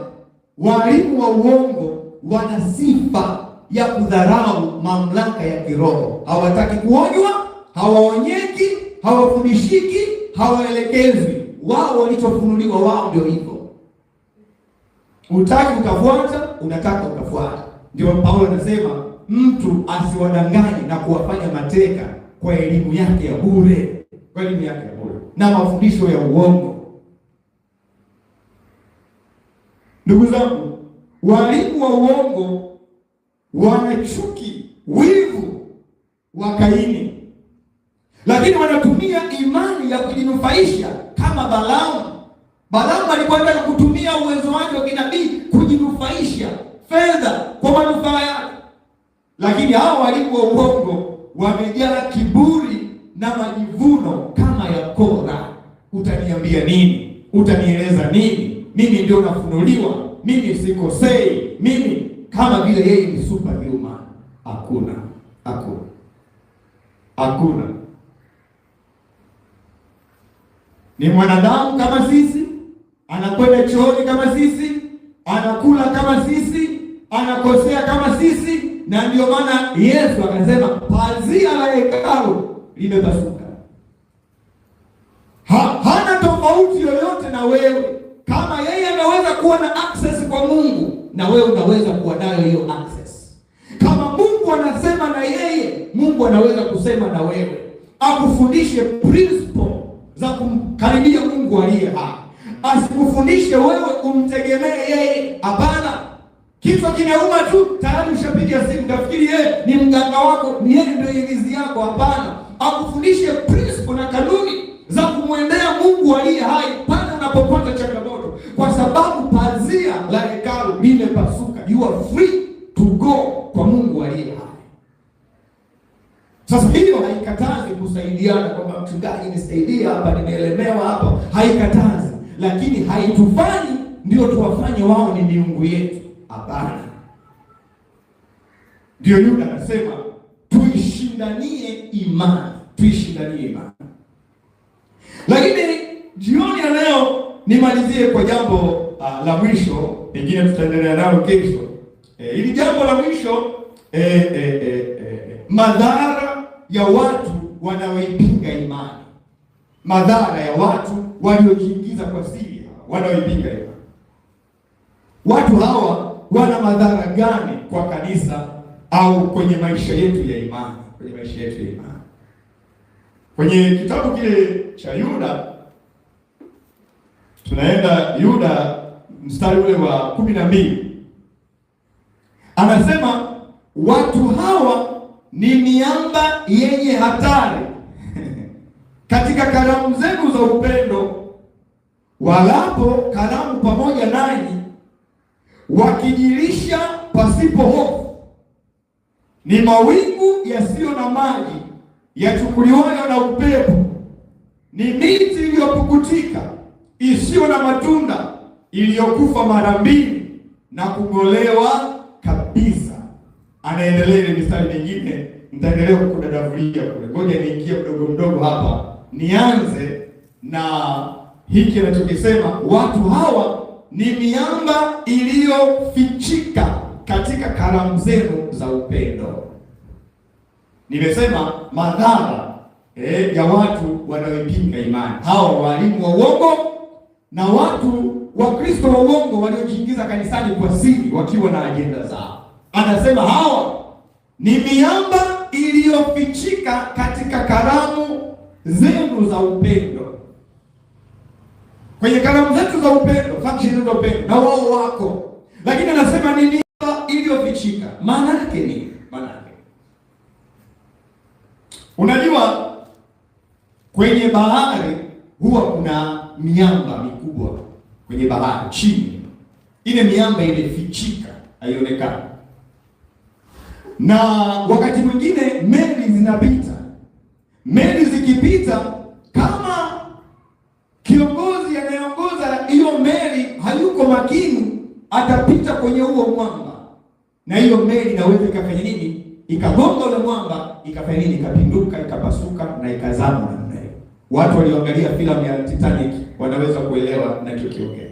[SPEAKER 1] walimu wa uongo wana sifa ya kudharau mamlaka ya kiroho. Hawataki kuonywa, hawaonyeki, hawafundishiki, hawaelekezwi. Wao walichofunuliwa wao ndio hivyo. Utaki utafuata, unataka utafuata. Ndio Paulo anasema mtu asiwadanganye na kuwafanya mateka kwa elimu yake ya bure, na mafundisho ya uongo. Ndugu zangu, walimu wa uongo wana chuki, wivu wa Kaini, lakini wanatumia imani ya kujinufaisha kama Balaamu. Balaamu alikuwa anataka kutumia uwezo wake wa kinabii kujinufaisha fedha kwa manufaa yake, lakini hao walimu wa uongo wamejaa kiburi na majivuno kama ya Kora. Utaniambia nini? Utanieleza nini? Mimi ndio nafunuliwa, mimi sikosei, mimi kama vile yeye ni superhuman. Hakuna. Ni mwanadamu kama sisi, anakwenda chooni kama sisi, anakula kama sisi, anakosea kama sisi, na ndio maana Yesu akasema pazia la hekalu limepasuka. Hana tofauti yoyote na wewe. Kama yeye anaweza kuwa na access kwa Mungu, na wewe unaweza kuwa nayo hiyo access. Kama Mungu anasema na yeye, Mungu anaweza kusema na wewe, akufundishe principle za kumkaribia Mungu aliye hai. Asikufundishe wewe umtegemee yeye. Hapana. Kichwa kinauma tu, tayari ushapiga simu, tafikiri yeye ni mganga wako, ni yeye ndio yengizi yako. Hapana. Akufundishe principle na kanuni za kumwendea Mungu aliye hai pale unapopata changamoto, kwa sababu pazia la hekalu limepasuka. You are free to go kwa Mungu aliye hai. Sasa hiyo haikatazi kusaidiana, kwamba mchungaji nisaidie hapa, nimeelemewa hapa, haikatazi, lakini haitufanyi ndio tuwafanye wao ni miungu yetu. Hapana. Ndio Yuda anasema tuishindanie imani. Lakini jioni ya leo nimalizie kwa jambo la mwisho, pengine tutaendelea nalo kesho. Hili jambo la mwisho, madhara ya watu wanaoipinga imani. Madhara ya watu waliojiingiza kwa siri wanaoipinga imani. Watu hawa wana madhara gani kwa kanisa au kwenye maisha yetu ya imani? Kwenye kitabu kile cha Yuda, tunaenda Yuda mstari ule wa 12. Anasema watu hawa ni miamba yenye hatari katika karamu zenu za upendo, walapo karamu pamoja nanyi, wakijilisha pasipo hofu. Ni mawingu yasiyo na maji yachukuliwayo na upepo, ni miti iliyopukutika isiyo na matunda, iliyokufa mara mbili na kung'olewa kabisa. Anaendelea ile mistari mingine, nitaendelea kukudadavulia kule. Ngoja niingie mdogo mdogo hapa, nianze na hiki anachokisema, watu hawa ni miamba iliyofichika katika karamu zenu za upendo. Nimesema madhara ya watu wanaoipinga imani, hawa walimu wa uongo na watu wa Kristo wa uongo waliojiingiza kanisani kwa siri wakiwa na ajenda zao. Anasema hawa ni miamba iliyofichika katika karamu zenu za upendo. Kwenye karamu zetu za upendo, function za upendo, na wao wako. Lakini anasema ni miamba iliyofichika. Maana yake ni unajua, kwenye bahari huwa kuna miamba mikubwa kwenye bahari chini. Ile miamba imefichika, haionekani. Na wakati mwingine meli zinapita. Meli zikipita, kama kiongozi anayeongoza hiyo meli hayuko makini, atapita kwenye huo mwamba, na hiyo meli inaweza ikafanya nini? Ikagonga ule mwamba, ikafanya nini? Ikapinduka, ikapasuka na ikazama namna hiyo. Watu walioangalia filamu ya Titanic wanaweza kuelewa ninachokiongea.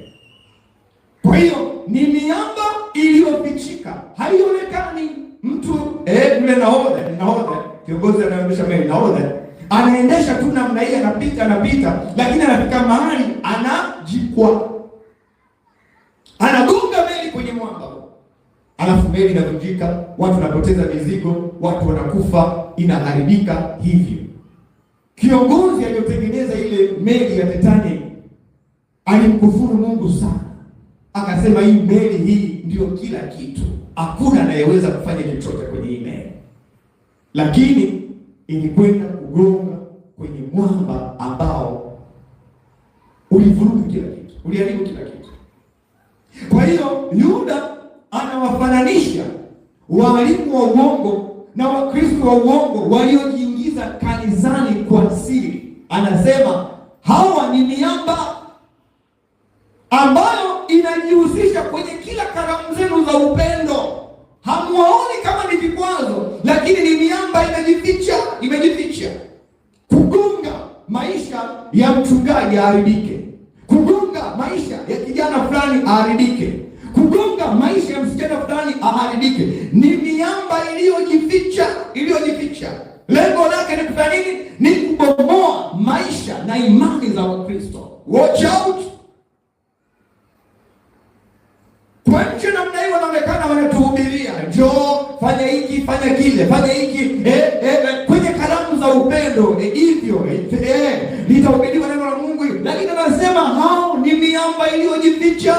[SPEAKER 1] Kwa hiyo ni miamba iliyofichika, haionekani. Mtu yule nahodha kiongozi anaendesha meli, nahodha anaendesha tu namna hii, anapita, lakini anafika mahali anajikwaa, anagonga meli kwenye mwamba, alafu meli inavunjika, watu wanapoteza mizigo, watu wanakufa, inaharibika. Hivyo kiongozi aliyotengeneza ile meli ya Titanic alimkufuru Mungu sana, akasema hii meli hii ndio kila kitu, hakuna anayeweza kufanya chochote kwenye hii meli. Lakini ilikwenda kugonga kwenye mwamba ambao ulivuruga kila kitu, uliharibu kila kitu. Kwa hiyo Yuda anawafananisha walimu wa uongo na Wakristo wa uongo waliojiingiza kanisani kwa siri. Anasema hawa ni miamba ambayo inajihusisha kwenye kila karamu zenu za upendo. Hamuoni kama ni vikwazo, lakini ni miamba imejificha kugonga maisha ya mchungaji aharibike, kugonga maisha ya kijana fulani aharibike, kugonga maisha ya msichana fulani aharibike. Ni miamba iliyojificha. Lengo lake ni kufanya nini? Ni kubomoa maisha na imani za Wakristo. Watch out. Kwa nchi namna hii wanaonekana wanatuhubiria, njoo fanya hiki, fanya kile, fanya hiki, kwenye karamu za upendo, hivyo litahubiriwa neno la Mungu. Lakini anasema hao ni miamba iliyojificha.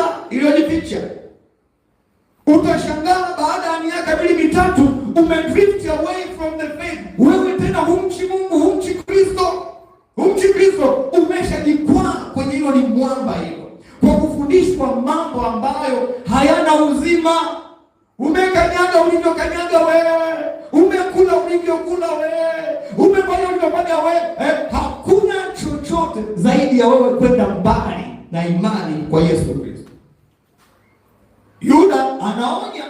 [SPEAKER 1] Utashangaa baada ya miaka 2-3 umedrift away from the faith. Wewe tena humchi Mungu, humchi Kristo, umeshajikwaa kwenye hilo ni mwamba hilo, kwa kufundishwa mambo ambayo hayana uzima. Umekanyaga ulivyokanyaga wewe, umekula ulivyokula wewe, umefanya ulivyofanya wewe. Hakuna chochote zaidi ya wewe kwenda mbali na imani kwa Yesu Kristo. Yuda anaonya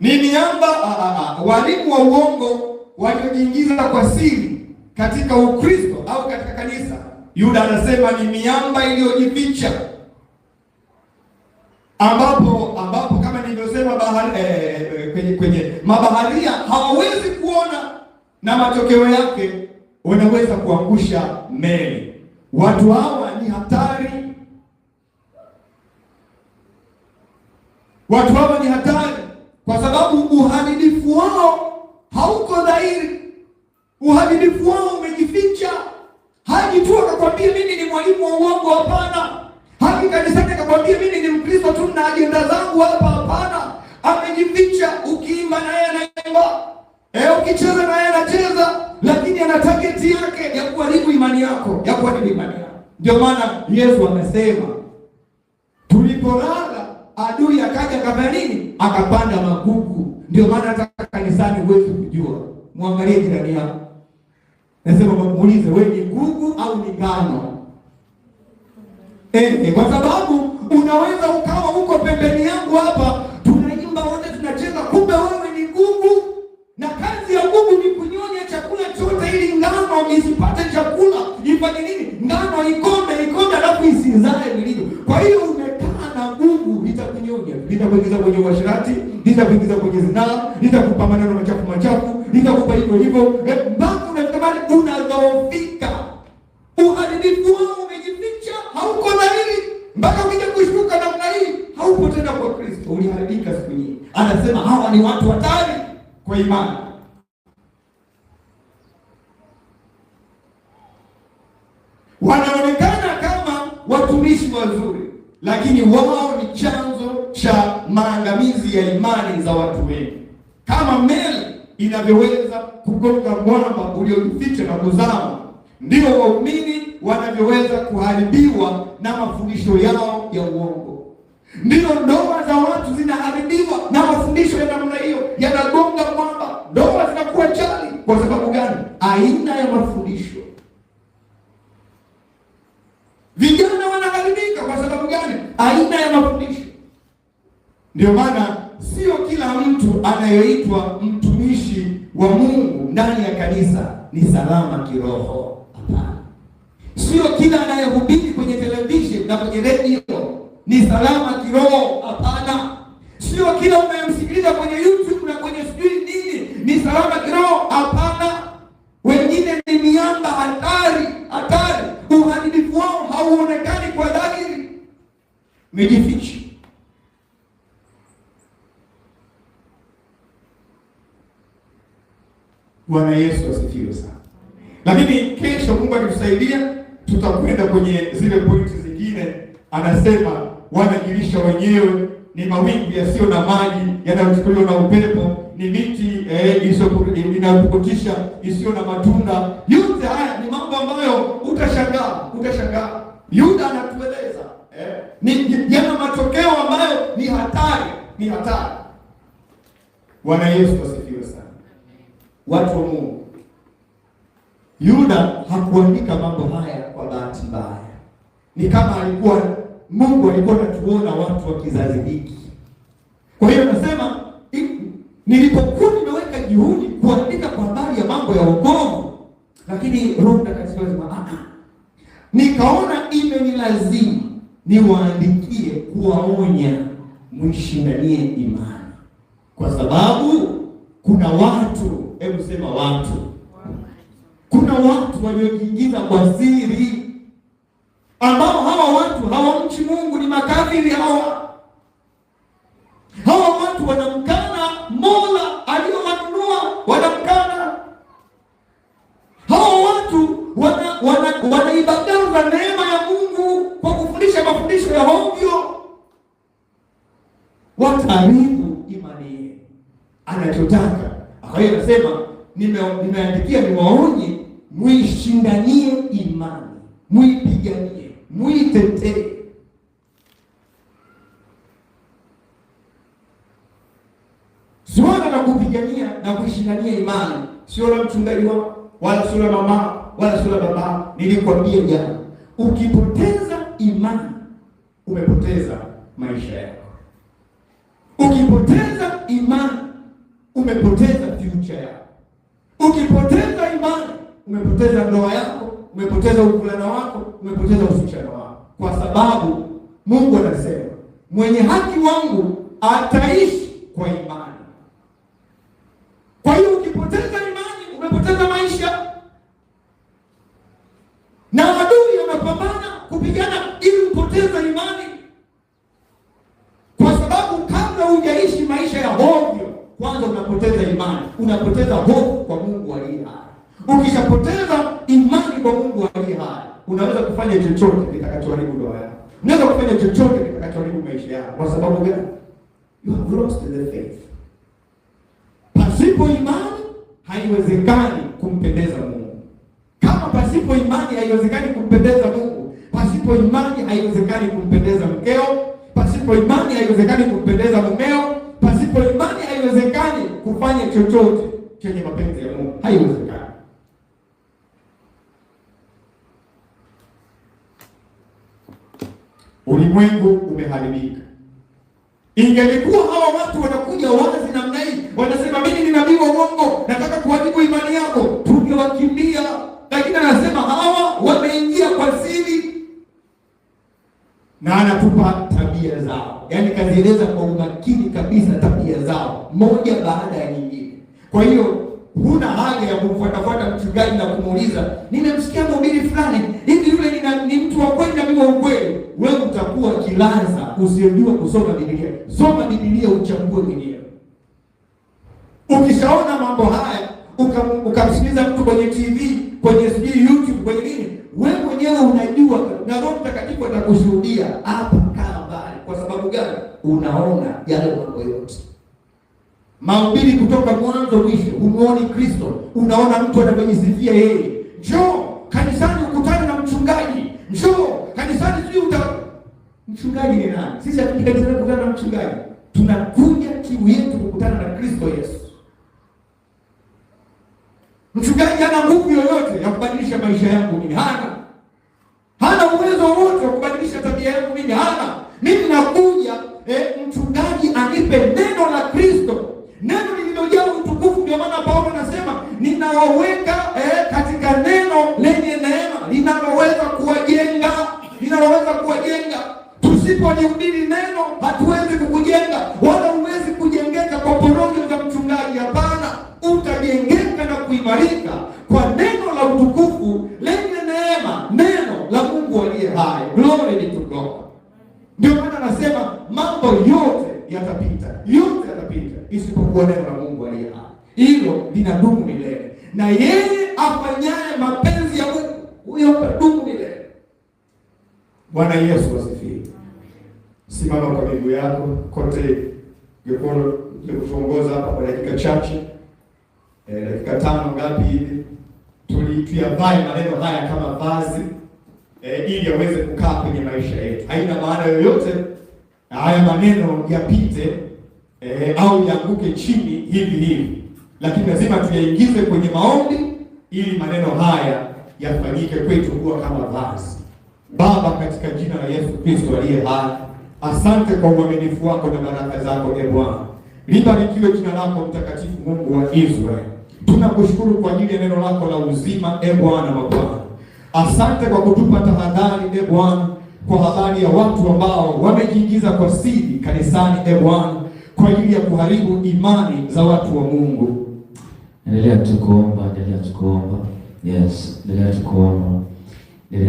[SPEAKER 1] ni miamba, walimu wa uongo waliojiingiza kwa siri katika Ukristo au katika kanisa. Yuda anasema ni miamba iliyojificha, ambapo kama nilivyosema, kwenye mabaharia hawawezi kuona, na matokeo yake wanaweza kuangusha meli. Watu hawa ni hatari. Kwa sababu uharibifu wao hauko dhahiri. Uharibifu wao umejificha. Haji tu akakwambia mimi ni mwalimu wa uongo, hapana. Haji kanisani akakwambia mimi ni Mkristo tu
[SPEAKER 2] tu na ajenda zangu hapa. Hapana, amejificha. Ukiimba na yeye anaimba, ukicheza na yeye anacheza, lakini ana target yake ya kuharibu imani yako, ya kuharibu imani yako. Ndio maana Yesu amesema tulipolala adui akaja akafanya nini? Akapanda magugu. Ndio maana hata kanisani huwezi kujua. Muangalie jirani yako, nasema muulize, wewe ni gugu au ni ngano? Kwa sababu unaweza ukawa huko pembeni yangu hapa, tunaimba wote, tunacheza, kumbe wewe ni gugu, na kazi ya gugu ni kunyonya chakula chote ili ngano isipate chakula. Ifanye nini? Ngano ikonde, alafu isizae vilivyo. Kwa hiyo umekaa na gugu, litakunyonya, litakuingiza kwenye uasherati, litakuingiza kwenye zinaa, litakupa maneno machafu, litakupa hivyo, mpaka unatamani unadhoofika. Uharibifu wao umejificha, hauko dhahiri, mpaka ukija kushtuka namna hii, haupo tena kwa Kristo, uliharibika siku nyingi. Anasema hawa ni watu hatari kwa imani. Wanaonekana kama watumishi wazuri, lakini wao ni chanzo cha maangamizi ya imani za watu wengi. Kama meli inavyoweza kugonga mwamba uliojificha na kuzama, ndio waumini wanavyoweza kuharibiwa na mafundisho yao ya uongo. Ndio ndoa za watu zinaharibiwa na mafundisho ya namna hiyo, yanagonga mwamba. Ndoa zinakuwa chali. Kwa sababu gani? Aina ya mafundisho. Vijana wanaharibika kwa sababu gani? Aina ya mafundisho. Ndio maana sio kila mtu anayeitwa mtumishi wa Mungu ndani ya kanisa ni salama kiroho. Hapana. Sio kila anayehubiri kwenye television na kwenye radio ni salama kiroho. Hapana. Sio kila unayemsikiliza kwenye YouTube na kwenye sijui nini ni salama kiroho. Hapana. Wengine ni miamba hatari. Uharibifu wao hauonekani kwa dhahiri, umejificha. Bwana Yesu asifiwe sana. Lakini kesho Mungu akitusaidia tutakwenda kwenye zile pointi zingine. Anasema wanajilisha wenyewe, ni mawingu yasiyo na maji yanayochukuliwa na upepo, ni miti inayopukutisha isiyo na matunda. Yote haya ni mambo ambayo utashangaa. Yuda anatueleza yana matokeo ambayo ni hatari. Bwana Yesu asifiwe sana. Watu wa Mungu, Yuda hakuandika mambo haya kwa bahati mbaya. Ni kama Mungu alikuwa anatuona watu wa kizazi hiki. Kwa hiyo nasema nilipokuwa nimeweka juhudi kuandika kwa habari ya mambo ya wokovu, lakini Roho Mtakatifu alisema nikaona imenilazimu niwaandikie kuwaonya mwishindanie imani, kwa sababu kuna watu, hebu sema watu, kuna watu waliojiingiza kwa siri, ambao hawa watu hawamchi Mungu, ni makafiri hawa. Hawa watu wanamkana Mola aliyowanunua, wanamkana. Hawa watu wanaibagaza neema ya Mungu kwa kufundisha mafundisho ya hovyo. Wataharibu imani yenu. Anachotaka, kwa hiyo anasema nimeandikia niwaonye muishindanie imani, muipiganie, muitetee. Swala la kupigania na kuishindania imani sio la mchungaji wako, wala sio la mama, wala sio la baba. Nilikwambia jana, ukipoteza imani umepoteza maisha yako. Ukipoteza imani umepoteza future yako. Ukipoteza imani umepoteza ndoa yako, umepoteza uvulana wako, umepoteza usichana wako, kwa sababu Mungu anasema mwenye haki wangu ataishi kwa imani. Kwa hiyo ukipoteza imani umepoteza maisha, na adui anapambana kupigana ili upoteze imani, kwa sababu kabla hujaishi maisha ya hovyo, kwanza unapoteza imani, unapoteza hofu kwa Mungu aliye hai. Ukishapoteza imani kwa Mungu aliye hai, unaweza kufanya chochote kitakachoharibu ndoa yako. Unaweza kufanya chochote kitakachoharibu maisha yako. Kwa sababu gani? You have lost the faith. Pasipo imani haiwezekani kumpendeza Mungu. Kama pasipo imani haiwezekani kumpendeza Mungu, pasipo imani haiwezekani kumpendeza mkeo, pasipo imani haiwezekani kumpendeza mumeo, pasipo imani haiwezekani kufanya chochote chenye mapenzi ya Mungu. Haiwezekani. Ulimwengu umeharibika. Ingelikuwa hawa watu wanakuja wazi namna hii, wanasema mimi ni nabii wa uongo, nataka kuharibu imani yako, tungewakimbia. Lakini anasema hawa wameingia kwa siri, na anatupa tabia zao. Yaani kazieleza kwa umakini kabisa tabia zao, moja baada ya nyingine. Kwa hiyo huna haja ya kumfuatafuata mchungaji na kumuuliza, nimemsikia mhubiri fulani hivi, yule ni mtu wa kweli na mimi wa ukweli. Wewe utakuwa kilaza usiyejua kusoma Biblia. Soma Biblia, uchambue Biblia. Ukishaona mambo haya, ukamsikiliza mtu kwenye TV, kwenye YouTube, kwenye nini, wewe mwenyewe unajua, na Roho Mtakatifu atakushuhudia hapa, kaa mbali. Kwa sababu gani? Unaona yale mambo yote. Mahubiri kutoka mwanzo mwisho, umuoni Kristo, unaona mtu anavyojisifia yeye. Njoo kanisani ukutane na mchungaji. Njoo kanisani sijui mchungaji ni nani? Sisi hatuji kanisani kukutana na mchungaji. Tunakuja kiu yetu kukutana na Kristo Yesu. Mchungaji hana nguvu yoyote ya kubadilisha maisha yangu mimi. Hana uwezo wote wa kubadilisha tabia yangu mimi. Mimi nakuja mchungaji anipe neno la Kristo. Neno lililojaa utukufu. Ndio maana Paulo anasema ninawaweka katika neno lenye neema, linaloweza kuwajenga. Tusipolihubiri neno hatuwezi kukujenga, wala huwezi kujengeka kwa porojo za mchungaji. Hapana, utajengeka na kuimarika kwa neno la utukufu lenye neema, neno la Mungu aliye hai. Glory be to God. Ndio maana anasema mambo yote yatapita, isipokuwa neno la Mungu aliye hai. Hilo linadumu milele, na yeye afanyaye mapenzi ya Mungu, huyo atadumu milele. Bwana Yesu asifiwe. Simama kwa miguu yako kote. Nikuongoza hapa kwa dakika chache, dakika 5 ngapi hivi, tuyavae maneno haya kama vazi, ili yaweze kukaa kwenye maisha yetu. Haina maana yoyote haya maneno yapite au yaanguke chini hivi, lakini lazima tuyaingize kwenye maombi ili maneno haya yafanyike kwetu kuwa kama vazi. Baba, katika jina la Yesu Kristo aliye hai, asante kwa uaminifu wako na baraka zako. Bwana, libarikiwe jina lako mtakatifu, Mungu wa Israeli. Tunakushukuru kwa ajili ya neno lako la uzima, Bwana wa Bwana. Asante kwa kutupa tahadhari, Bwana, kwa habari ya watu ambao wamejiingiza kwa siri kanisani, Bwana, kwa ajili ya kuharibu imani za watu wa Mungu.
[SPEAKER 3] Endelea tukuomba. Yes, endelea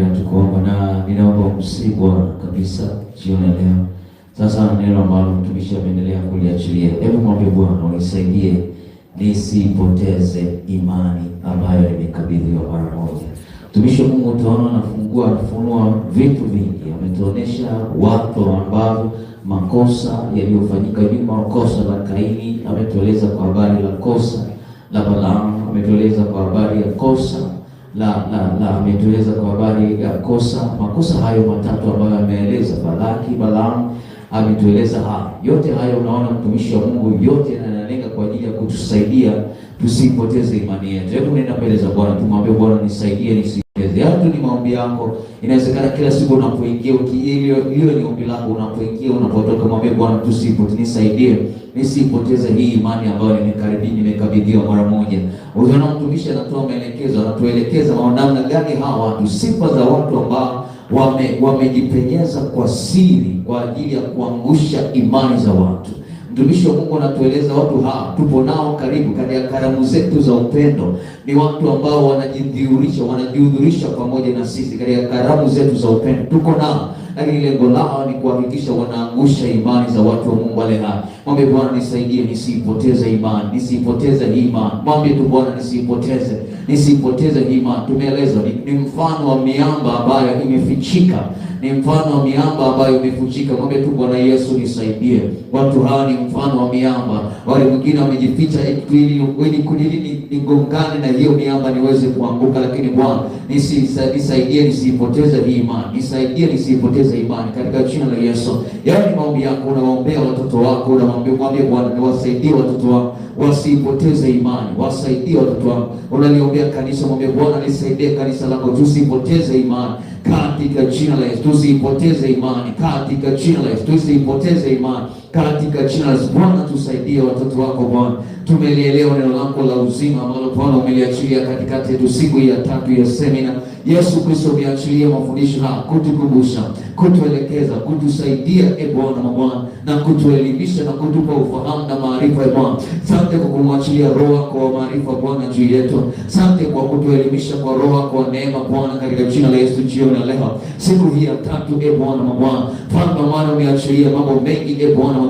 [SPEAKER 3] tukuomba na ninaomba msibwa kabisa jioni leo. Sasa neno ambalo mtumishi ameendelea kuliachilia, hebu mwombe Bwana unisaidie nisipoteze imani ambayo nimekabidhiwa mara moja. Mtumishi wa Mungu utaona anafunua vitu vingi. Ametuonesha watu ambao makosa yaliyofanyika nyuma, kosa la Kaini, ametueleza kwa habari la kosa la Balaamu, ametueleza kwa habari ya kosa ametueleza kwa habari ya makosa hayo matatu ambayo ameeleza, Balaki, Balaamu, ametueleza yote hayo. Unaona mtumishi wa Mungu, yote yanalenga kwa ajili ya kutusaidia tusipoteze imani yetu. Hebu nenda mbele za Bwana, tumwambie Bwana nisaidie nisipoteze. Hapo ni maombi yako. Inawezekana kila siku unapoingia hiyo ni ombi lako, unapoingia unapotoka, mwambie Bwana nisaidie nisipoteze hii imani ambayo nimekabidhiwa mara moja. Unaona mtumishi anatoa maelekezo, anatuelekeza namna gani hawa watu, sifa za watu ambao wamejipenyeza kwa siri kwa ajili ya kuangusha imani za watu. Mtumishi wa Mungu anatueleza watu tupo nao karibu katika karamu zetu za upendo. Ni watu ambao wanajihudhurisha pamoja na sisi katika karamu zetu za upendo. Tuko nao, lakini lengo lao ni kuhakikisha wanaangusha imani za watu wa Mungu wale hai. Mwambie Bwana nisaidie nisipoteze imani, nisipoteze hii imani. Mwambie tu Bwana nisipoteze hii imani. Tumeelezwa ni mfano wa miamba ambayo imefichika ni mfano wa miamba ambayo imevunjika. Mwambie tu Bwana Yesu nisaidie. Watu hawa ni mfano wa miamba. Wale wengine wamejificha ili nigongane na hiyo miamba niweze kuanguka, lakini Bwana nisaidie nisiipoteze hii imani. Nisaidie nisiipoteze imani katika jina la Yesu. Yaani ni maombi yako, unawaombea watoto wako, unamwambia Bwana niwasaidie watoto wako wasipoteze imani. Wasaidie watoto wako. Unaliombea kanisa, mwambie Bwana nisaidie kanisa lako tusipoteze imani katika jina la Yesu. Tusipoteze imani katika jina la Yesu. Tusipoteze imani katika jina la Yesu. Bwana tusaidie watoto wako Bwana. Tumelielewa neno lako la uzima ambalo Bwana umeliachilia katikati yetu siku ya 3 ya semina. Yesu Kristo umeachilia mafundisho haya kutukumbusha, kutuelekeza, kutusaidia Bwana na kutuelimisha na kutupa ufahamu na maarifa Bwana. Asante kwa kumwachilia Roho wako wa maarifa Bwana juu yetu. Asante kwa kutuelimisha kwa Roho wako wa neema Bwana katika jina la Yesu jioni leo. Siku hii ya 3 Bwana Mfalme maana umeachilia mambo mengi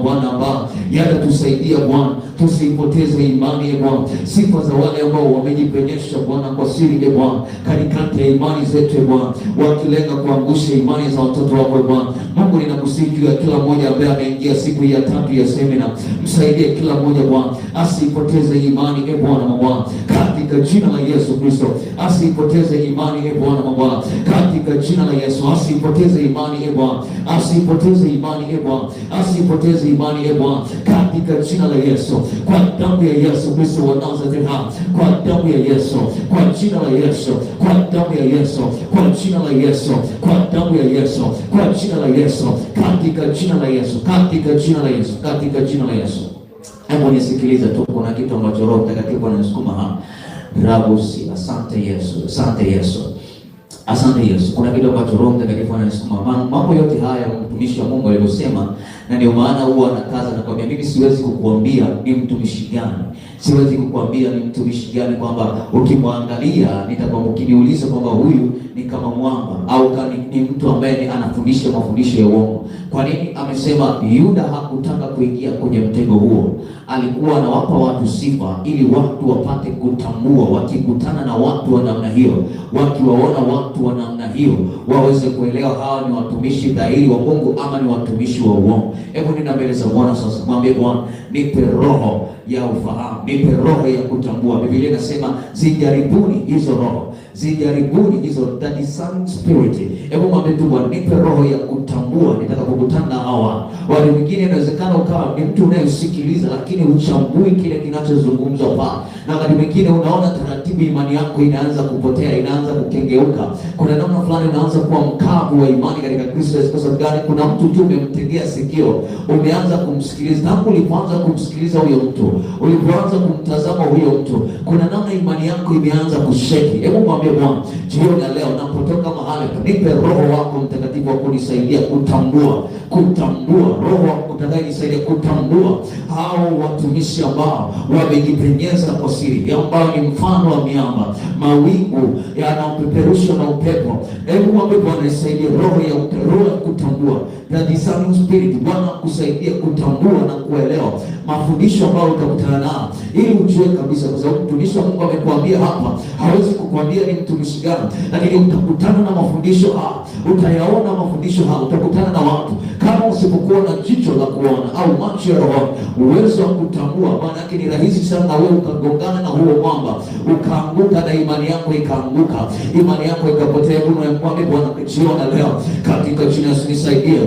[SPEAKER 3] Bwana ambao yatatusaidia Bwana tusipoteze imani Bwana. Sifa za wale ambao wamejipenyesha Bwana kwa siri Bwana katikati ya imani zetu Bwana, wakilenga kuangusha imani za watoto wako Bwana. Mungu ninakusihi juu ya kila mmoja ambaye ameingia siku ya 3 ya semina. Msaidie kila mmoja Bwana asipoteze imani Bwana katika jina la Yesu Kristo. Asipoteze imani Bwana katika jina la Yesu. Asipoteze imani Bwana. Asipoteze imani Bwana. Asipoteze imani Bwana katika jina la Yesu. Kwa damu ya Yesu Kristo wa Nazareti, kwa damu ya Yesu, kwa jina la Yesu, kwa damu ya Yesu, kwa jina la Yesu, kwa damu ya Yesu, kwa jina la Yesu, katika jina la Yesu, katika jina la Yesu, katika jina la Yesu. Hebu nisikilize tu, kuna kitu ambacho Roho Mtakatifu anasukuma hapa. Rabusi, asante Yesu, asante Yesu. Asante Yesu. Kuna kitu ambacho Roho Mtakatifu anasukuma. Mambo yote haya mtumishi wa Mungu alivyosema, na ndio maana huwa anakaza na kwambia mimi siwezi kukuambia ni mtumishi gani. Siwezi kukuambia ni mtumishi gani kwamba ukimwangalia ukiniuliza kwamba huyu ni kama mwamba au ni mtu ambaye anafundisha mafundisho ya uongo. Kwa nini amesema Yuda hakutaka kuingia kwenye mtego huo? Alikuwa anawapa watu sifa ili watu wapate kutambua, wakikutana na watu wa namna hiyo, wakiwaona watu wa namna hiyo, waweze kuelewa hawa ni watumishi dhahiri wa Mungu ama ni watumishi wa uongo. Hebu nenda mbele za Bwana sasa. Mwambie Bwana, nipe roho ya ufahamu, nipe roho ya kutambua. Biblia inasema zijaribuni hizo roho, zijaribuni hizo, that is some spirit. Hebu mwambie tu Bwana, nipe roho ya kutambua nitakapokutana na hawa. Wale wengine inawezekana ukawa ni mtu unayesikiliza lakini uchambui kile kinachozungumzwa hapa. Na wakati mwingine unaona taratibu imani yako inaanza kupotea, inaanza kukengeuka. Kuna namna fulani unaanza kuwa mkavu wa imani katika Kristo. Kwa sababu gani? Kuna mtu tu umemtegea sikio, umeanza kumsikiliza. Tangu ulipoanza kumsikiliza huyo mtu, ulipoanza kumtazama huyo mtu, kuna namna imani yako imeanza kusheki. Hebu mwambie Bwana, jioni ya leo napotoka mahali, nipe Roho wako Mtakatifu wa kunisaidia kutambua, Roho wako utakayenisaidia kutambua hao watumishi ambao wamejipenyeza kwa siri, ambao ni mfano wa miamba, mawingu yanayopeperushwa na upepo. Hebu mwambie Bwana nisaidie roho ya kutambua, na discerning spirit. Bwana kusaidie kutambua na kuelewa mafundisho ambayo utakutana nao, ili ujue kabisa, kwa sababu mtumishi wa Mungu amekuambia hapa, hawezi kukuambia ni mtumishi gani, lakini utakutana na mafundisho haya, utayaona mafundisho haya, utakutana na watu. Kama usipokuwa na jicho la kuona au macho ya roho, uwezo wa kutambua, maana yake ni rahisi sana wewe ukagongana na huo mwamba, ukaanguka na imani yako ikaanguka, imani yako ikapotea. Mwambie Bwana jioni leo katika jina la Yesu nisaidie.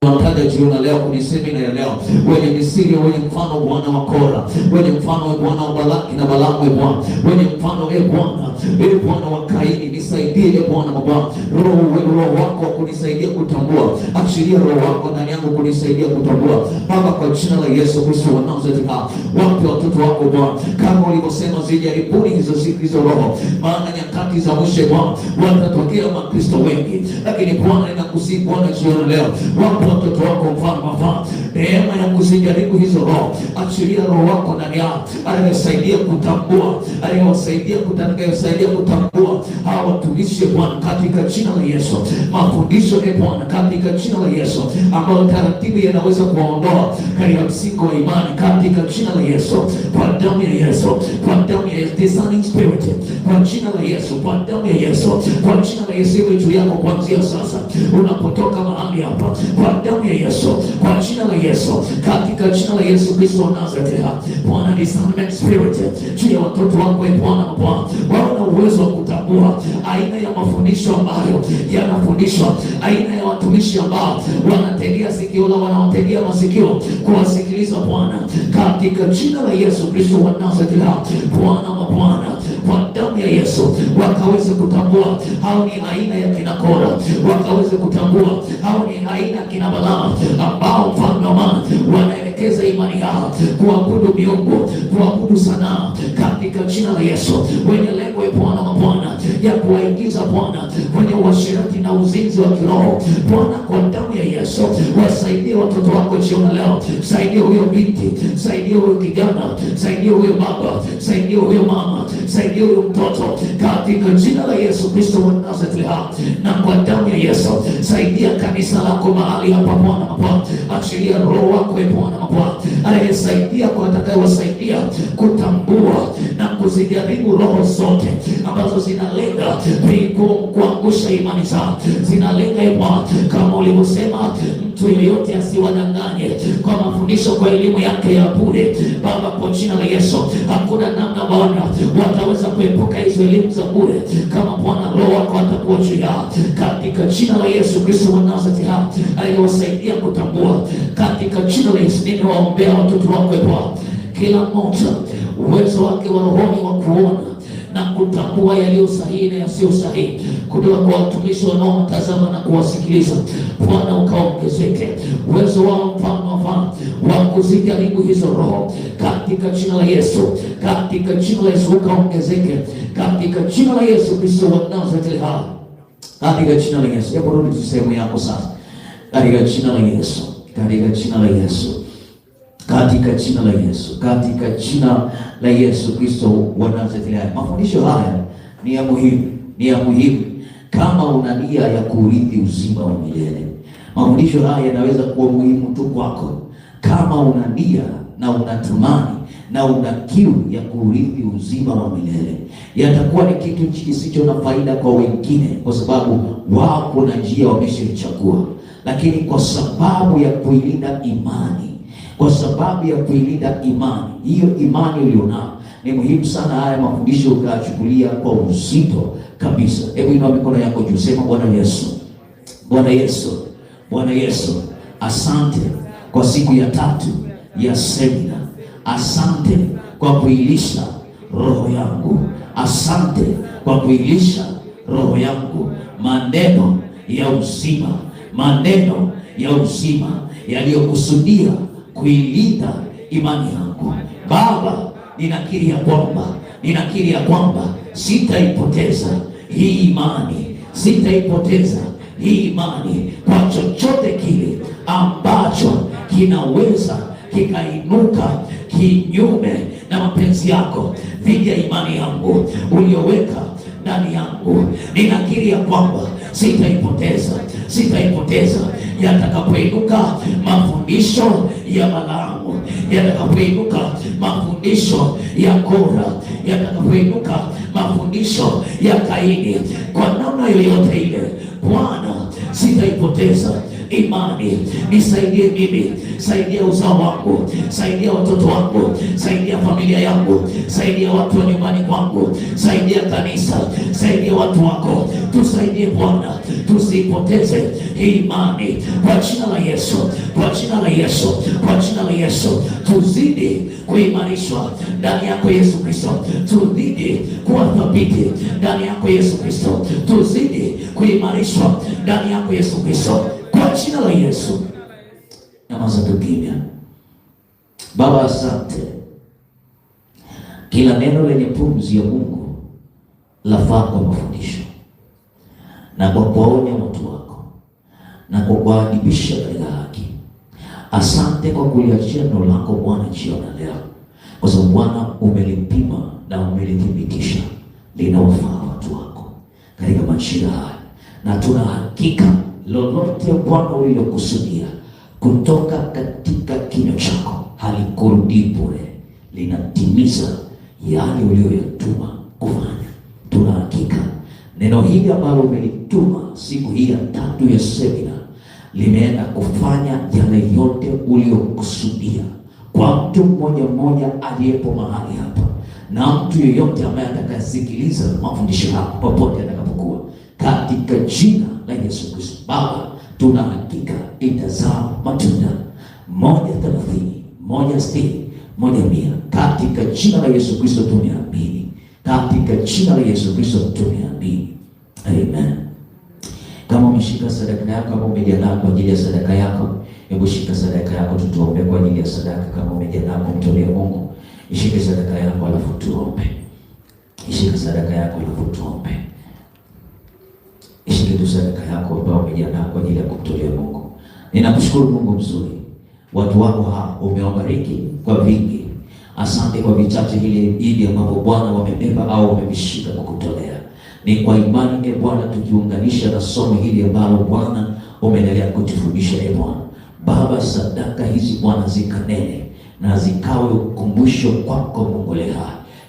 [SPEAKER 3] Tunataka jioni leo kunisema na leo wenye Misri, wenye mfano Bwana wa Kora, wenye mfano Bwana wa Balaki na Balaamu Bwana, wenye mfano Bwana wa Kaini, nisaidie Bwana roho wako kunisaidia kutambua. Achilia roho wako ndani yangu kunisaidia kutambua Baba, kwa jina la Yesu Kristo wa Nazareti. Wape watoto wako Bwana, kama ulivyosema zijaribuni hizo roho, maana nyakati za mwisho Bwana watatokea Wakristo wengi. Lakini Bwana ninakusihi Bwana jioni leo, wape kwa watoto wako mfalme, neema ya kuzijaribu hizo roho, achilia roho wako ndani yao, anayesaidia kutambua, anayewasaidia kutambua hawa watumishi Bwana, katika jina la Yesu. Mafundisho Bwana, katika jina la Yesu, ambayo taratibu yanaweza kuwaondoa katika msingi wa imani, katika jina la Yesu, kwa damu ya Yesu, kwa damu ya discerning spirit, kwa jina la Yesu, kwa damu ya Yesu, kwa jina la Yesu, iwe juu yako kuanzia sasa unapotoka mahali hapa, kwa damu ya Yesu, kwa jina la Yesu, katika jina la Yesu Kristo wa Nazareti. Bwana, discernment spirit juu ya watoto wako Bwana, wana uwezo wa kutambua aina ya mafundisho ambayo yanafundishwa, aina ya watumishi ambao wanategea sikio la wanawategea masikio kuwasikiliza Bwana, katika jina la Yesu Kristo wa Nazareti. Bwana wa Bwana, kwa damu ya Yesu, wakaweze kutambua hao ni aina ya kina Kora, wakaweze kutambua hao ni aina ya kina Balaamu, ambao mfalme wa amani wanaelekeza imani yao kuabudu miungu, kuabudu sanaa, katika jina la Yesu, wenye lengo Bwana wa Bwana ya kuwaingiza Bwana kwenye uasherati na uzinzi wa kiroho. Bwana, kwa damu ya Yesu, wasaidie watoto wako jioni leo. Saidia huyo binti, saidia huyo kijana, saidia huyo baba, saidia huyo mama, saidia huyo mtoto, katika jina la Yesu Kristo wa Nazareti. Na kwa damu ya Yesu, saidia kanisa lako mahali hapa Bwana, achilia roho wako Bwana, anayesaidia kwa atakayewasaidia kutambua na kuzijaribu roho zote ambazo zinalenga kuangusha imani zao, zinalenga kama ulivyosema, mtu yeyote asiwadanganye kwa mafundisho, kwa elimu yake ya bure. Baba, kwa jina la Yesu, hakuna namna Bwana wataweza kuepuka hizo elimu za bure kama Bwana roho wako atakuwa juu yao, katika jina la Yesu Kristo wa Nazareti, aliyewasaidia kutambua, katika jina la Yesu. Ninawaombea watoto wako Bwana, kila mmoja uwezo wake wa rohoni wa kuona na kutambua yaliyo sahihi na yasiyo sahihi kutoka kwa watumishi wanaotazama na kuwasikiliza. Bwana, ukaongezeke uwezo wao mfano wa kuzijaribu hizo roho, katika jina la Yesu, katika jina la Yesu, ukaongezeke katika jina la Yesu Kristo wa Nazareti, katika jina la Yesu. Hebu rudi sehemu yako sasa, katika jina la Yesu, katika jina la Yesu, katika jina la Yesu, katika jina la Yesu Kristo wa Nazareti. Mafundisho haya ni ya muhimu, ni ya muhimu kama una nia ya kurithi uzima wa milele. Mafundisho haya yanaweza kuwa muhimu tu kwako kama una nia na unatamani na una kiu ya kurithi uzima wa milele. Yatakuwa ni kitu kisicho na faida kwa wengine, kwa sababu wao kuna njia wameshaichagua, lakini kwa sababu ya kuilinda imani, kwa sababu ya kuilinda imani, hiyo imani ulionao, ni muhimu sana haya mafundisho ukachukulia kwa uzito kabisa. Hebu inua mikono yako juu, sema Bwana Yesu, Bwana Yesu, Bwana Yesu, asante kwa siku ya 3 ya semina. Asante kwa kuilisha roho yangu, asante kwa kuilisha roho yangu maneno ya uzima, maneno ya uzima yaliyokusudia kuilinda imani yangu. Baba, ninakiri ya kwamba sitaipoteza hii imani, sitaipoteza hii imani kwa chochote kile ambacho kinaweza kikainuka kinyume na mapenzi yako dhidi ya imani yangu uliyoweka ndani yangu. Ninakiri ya kwamba sitaipoteza yatakapoinuka mafundisho ya Balaamu, yatakapoinuka mafundisho ya Kora, yatakapoinuka mafundisho ya Kaini, kwa namna yoyote ile Bwana, sitaipoteza imani. Nisaidie mimi, saidia uzao wangu, saidia watoto wangu, saidia familia yangu, saidia watu wa nyumbani kwangu, saidia kanisa, saidia watu wako. Tusaidie Bwana, tusipoteze hii imani kwa jina la Yesu, kwa jina la Yesu, kwa jina la Yesu. Tuzidi kuimarishwa ndani yako Yesu Kristo, tuzidi kuwa thabiti ndani yako Yesu Kristo, tuzidi kuimarishwa ndani yako Yesu Kristo, kwa jina la Yesu. Nyamaza tu kimya. Baba, asante. Kila neno lenye pumzi ya Mungu lafaa kwa mafundisho na kwa kuwaonya watu wako, na kukuadibisha katika haki. Asante kwa kuliachia neno lako Bwana jioni leo, kwa sababu Bwana umelipima na umelithibitisha linawafaa watu wako katika majira haya, na tuna hakika lolote Bwana ulilokusudia kutoka katika kinywa chako halikurudi bure, linatimiza yale uliyoyatuma kufanya. Tuna hakika neno hili ambalo umelituma siku hii ya 3 ya semina limeenda kufanya yale yote uliyokusudia kwa mtu mmoja mmoja aliyepo mahali hapa, na mtu yeyote ambaye atakayesikiliza mafundisho haya popote atakapokuwa, katika jina la Yesu Kristo. Baba, tuna hakika itazaa matunda 130, 160, 100 katika jina la Yesu Kristo tumeamini. Katika jina la Yesu Kristo tumeamini. Amen. Kama umeshika sadaka yako, kama umejiandaa kwa ajili ya sadaka yako, hebu shika sadaka yako, tutuombe kwa ajili ya sadaka. Kama umejiandaa kumtolea Mungu, ishike sadaka yako alafu tuombe. Ishike sadaka yako alafu tuombe. Ishike tu sadaka yako ambayo umejiandaa kwa ajili ya kumtolea Mungu. Ninakushukuru Mungu mzuri, watu wako hapa umewabariki kwa vingi. Asante kwa vichache hili ambavyo Bwana wamebeba au wamevishika kukutolea. Ni kwa imani Bwana tukiunganisha na somo hili ambalo Bwana umeendelea kutufundisha Bwana. Baba, sadaka hizi Bwana zikanene na zikawe ukumbusho kwako Mungu leo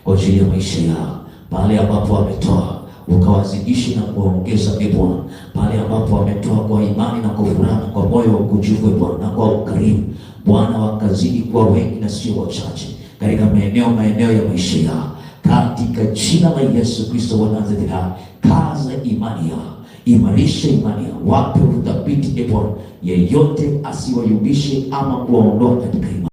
[SPEAKER 3] kwa ajili ya maisha yao. Pale ambapo wametoa ukawazidishe na kuongeza Bwana. Pale ambapo wametoa kwa imani na kwa furaha na kwa moyo wa kujuvu Bwana na kwa ukarimu Bwana, wakazidi kuwa wengi na sio wachache katika maeneo ya maisha yao, katika jina la Yesu Kristo wa Nazareti. Kaza imani yao, imarisha imani yao, wape uthabiti Bwana, yeyote asiwayumbishe ama kuwaondoa katika imani.